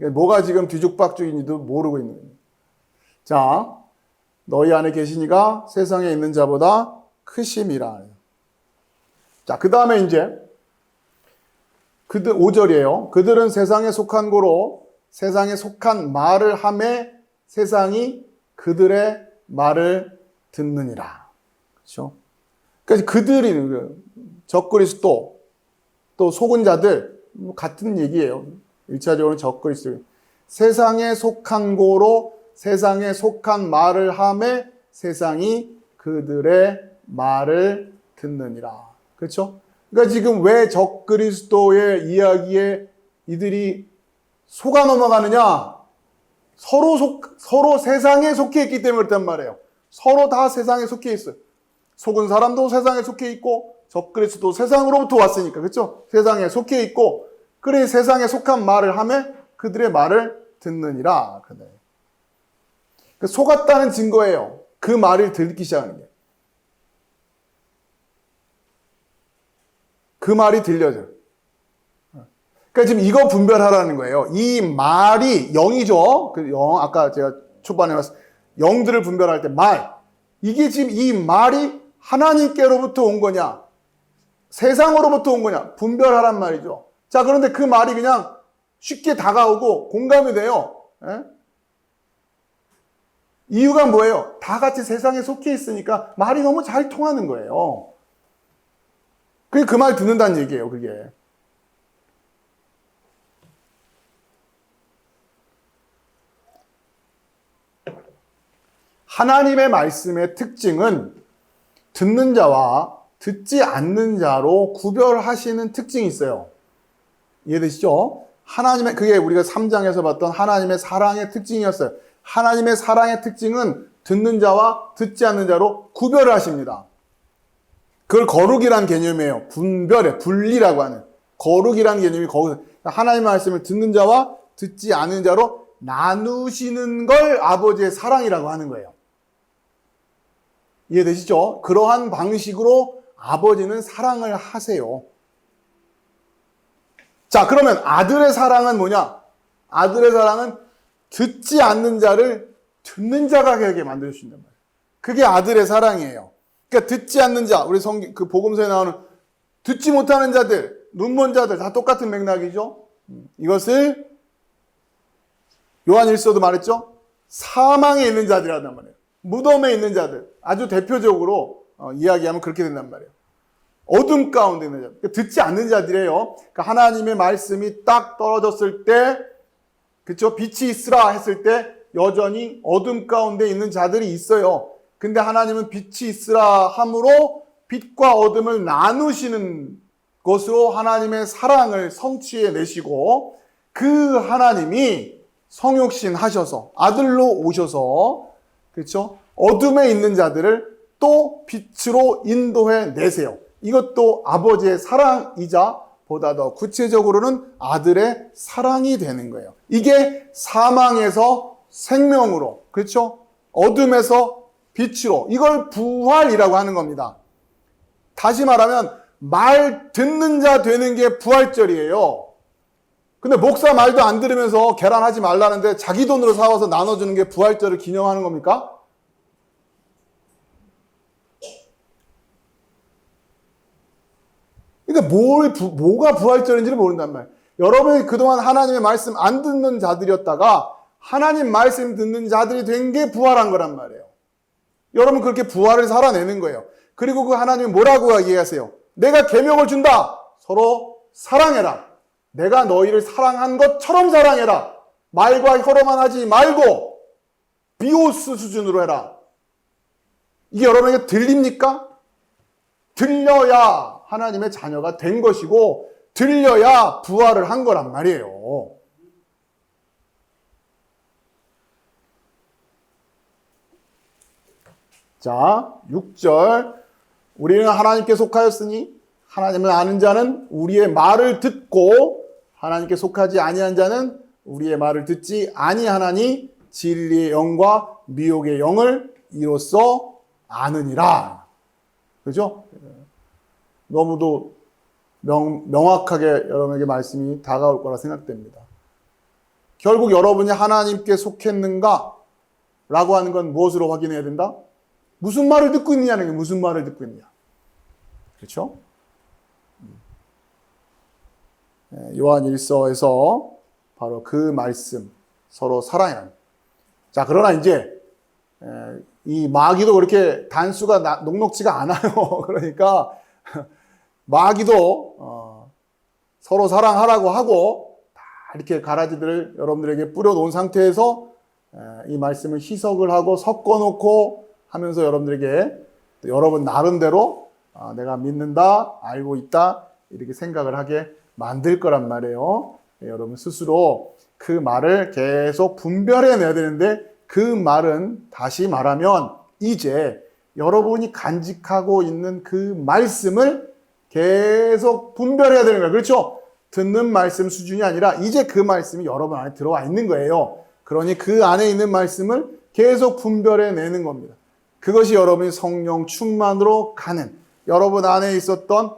뭐가 지금 뒤죽박죽인지도 모르고 있는 거예요. 자, 너희 안에 계시니가 세상에 있는 자보다 크심이라. 자, 그 다음에 이제 5절이에요. 그들은 세상에 속한 고로 세상에 속한 말을 하매 세상이 그들의 말을 듣느니라. 그렇죠? 그러니까 그들이 적그리스도 또 속은 자들 같은 얘기예요. 1차적으로 적그리스도. 세상에 속한 고로 세상에 속한 말을 하매 세상이 그들의 말을 듣느니라. 그렇죠? 그러니까 지금 왜 적그리스도의 이야기에 이들이 속아 넘어가느냐? 서로 세상에 속해 있기 때문에 그렇단 말이에요. 서로 다 세상에 속해 있어요. 속은 사람도 세상에 속해 있고 적그리스도 세상으로부터 왔으니까 그렇죠? 세상에 속해 있고 그래 세상에 속한 말을 하며 그들의 말을 듣느니라. 속았다는 증거예요. 그 말을 듣기 시작하는 게. 그 말이 들려져요. 그러니까 지금 이거 분별하라는 거예요. 이 말이 영이죠. 그 영, 아까 제가 초반에 말씀 영들을 분별할 때 말. 이게 지금 이 말이 하나님께로부터 온 거냐? 세상으로부터 온 거냐? 분별하란 말이죠. 자, 그런데 그 말이 그냥 쉽게 다가오고 공감이 돼요. 예? 이유가 뭐예요? 다 같이 세상에 속해 있으니까 말이 너무 잘 통하는 거예요. 그게 그 말 듣는다는 얘기예요, 그게. 하나님의 말씀의 특징은 듣는 자와 듣지 않는 자로 구별하시는 특징이 있어요. 이해되시죠? 그게 우리가 3장에서 봤던 하나님의 사랑의 특징이었어요. 하나님의 사랑의 특징은 듣는 자와 듣지 않는 자로 구별을 하십니다. 그걸 거룩이란 개념이에요. 분리라고 하는. 거룩이란 개념이 거기서. 하나님의 말씀을 듣는 자와 듣지 않는 자로 나누시는 걸 아버지의 사랑이라고 하는 거예요. 이해되시죠? 그러한 방식으로 아버지는 사랑을 하세요. 자, 그러면 아들의 사랑은 뭐냐? 아들의 사랑은 듣지 않는 자를 듣는 자가 되게 만들어주신단 말이에요. 그게 아들의 사랑이에요. 그러니까 듣지 않는 자, 우리 그 복음서에 나오는 듣지 못하는 자들, 눈먼 자들 다 똑같은 맥락이죠. 이것을 요한일서도 말했죠. 사망에 있는 자들이란 말이에요. 무덤에 있는 자들. 아주 대표적으로 이야기하면 그렇게 된단 말이에요. 어둠 가운데 있는 자들. 듣지 않는 자들이에요. 그러니까 하나님의 말씀이 딱 떨어졌을 때, 그쵸? 빛이 있으라 했을 때 여전히 어둠 가운데 있는 자들이 있어요. 근데 하나님은 빛이 있으라 함으로 빛과 어둠을 나누시는 것으로 하나님의 사랑을 성취해 내시고, 그 하나님이 성육신 하셔서 아들로 오셔서, 그렇죠? 어둠에 있는 자들을 또 빛으로 인도해 내세요. 이것도 아버지의 사랑이자 보다 더 구체적으로는 아들의 사랑이 되는 거예요. 이게 사망에서 생명으로, 그렇죠? 어둠에서 빛으로, 이걸 부활이라고 하는 겁니다. 다시 말하면 말 듣는 자 되는 게 부활절이에요. 근데 목사 말도 안 들으면서 계란하지 말라는데 자기 돈으로 사와서 나눠주는 게 부활절을 기념하는 겁니까? 그러니까 뭐가 부활절인지를 모른단 말이에요. 여러분이 그동안 하나님의 말씀 안 듣는 자들이었다가 하나님 말씀 듣는 자들이 된 게 부활한 거란 말이에요. 여러분 그렇게 부활을 살아내는 거예요. 그리고 그 하나님이 뭐라고 얘기하세요? 내가 계명을 준다. 서로 사랑해라. 내가 너희를 사랑한 것처럼 사랑해라. 말과 혀로만 하지 말고 비오스 수준으로 해라. 이게 여러분에게 들립니까? 들려야 하나님의 자녀가 된 것이고 들려야 부활을 한 거란 말이에요. 자, 6절. 우리는 하나님께 속하였으니 하나님을 아는 자는 우리의 말을 듣고 하나님께 속하지 아니한 자는 우리의 말을 듣지 아니하나니 진리의 영과 미혹의 영을 이로써 아느니라. 그죠? 너무도 명확하게 여러분에게 말씀이 다가올 거라 생각됩니다. 결국 여러분이 하나님께 속했는가? 라고 하는 건 무엇으로 확인해야 된다? 무슨 말을 듣고 있느냐는 게 무슨 말을 듣고 있느냐. 그렇죠? 요한 1서에서 바로 그 말씀, 서로 사랑하는. 자, 그러나 이제 이 마귀도 그렇게 단수가 녹록지가 않아요. 그러니까 마귀도 서로 사랑하라고 하고 다 이렇게 가라지들을 여러분들에게 뿌려놓은 상태에서 이 말씀을 희석을 하고 섞어놓고 하면서 여러분들에게 여러분 나름대로 내가 믿는다, 알고 있다 이렇게 생각을 하게 만들 거란 말이에요. 여러분 스스로 그 말을 계속 분별해내야 되는데 그 말은 다시 말하면 이제 여러분이 간직하고 있는 그 말씀을 계속 분별해야 되는 거예요. 그렇죠? 듣는 말씀 수준이 아니라 이제 그 말씀이 여러분 안에 들어와 있는 거예요. 그러니 그 안에 있는 말씀을 계속 분별해내는 겁니다. 그것이 여러분이 성령 충만으로 가는, 여러분 안에 있었던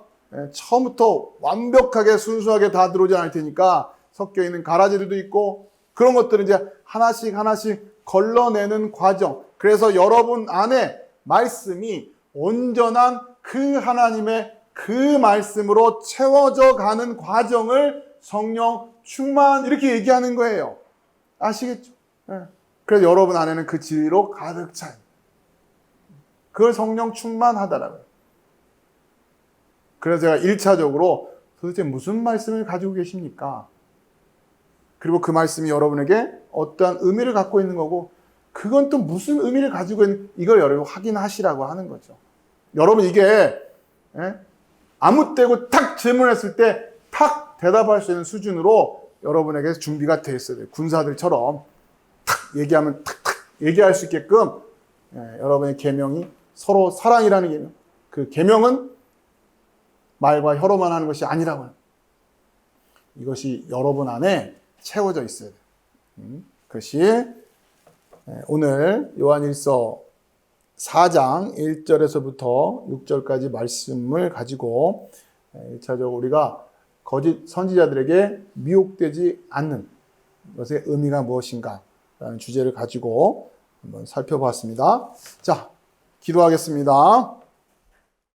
처음부터 완벽하게 순수하게 다 들어오지 않을 테니까 섞여 있는 가라지들도 있고 그런 것들은 이제 하나씩 하나씩 걸러내는 과정. 그래서 여러분 안에 말씀이 온전한 그 하나님의 그 말씀으로 채워져 가는 과정을 성령 충만 이렇게 얘기하는 거예요. 아시겠죠? 그래서 여러분 안에는 그 진리로 가득 찬, 그걸 성령 충만하다라고요. 그래서 제가 1차적으로 도대체 무슨 말씀을 가지고 계십니까? 그리고 그 말씀이 여러분에게 어떠한 의미를 갖고 있는 거고 그건 또 무슨 의미를 가지고 있는, 이걸 여러분 확인하시라고 하는 거죠. 여러분 이게 아무 때고 탁 질문했을 때 탁 대답할 수 있는 수준으로 여러분에게 준비가 되어 있어야 돼요. 군사들처럼 탁 얘기하면 탁탁 얘기할 수 있게끔 여러분의 계명이 서로 사랑이라는 계명, 그 계명은 말과 혀로만 하는 것이 아니라고요. 이것이 여러분 안에 채워져 있어야 돼요. 그것이 오늘 요한일서 4장 1절에서부터 6절까지 말씀을 가지고 1차적으로 우리가 거짓 선지자들에게 미혹되지 않는 것의 의미가 무엇인가 라는 주제를 가지고 한번 살펴봤습니다. 자, 기도하겠습니다.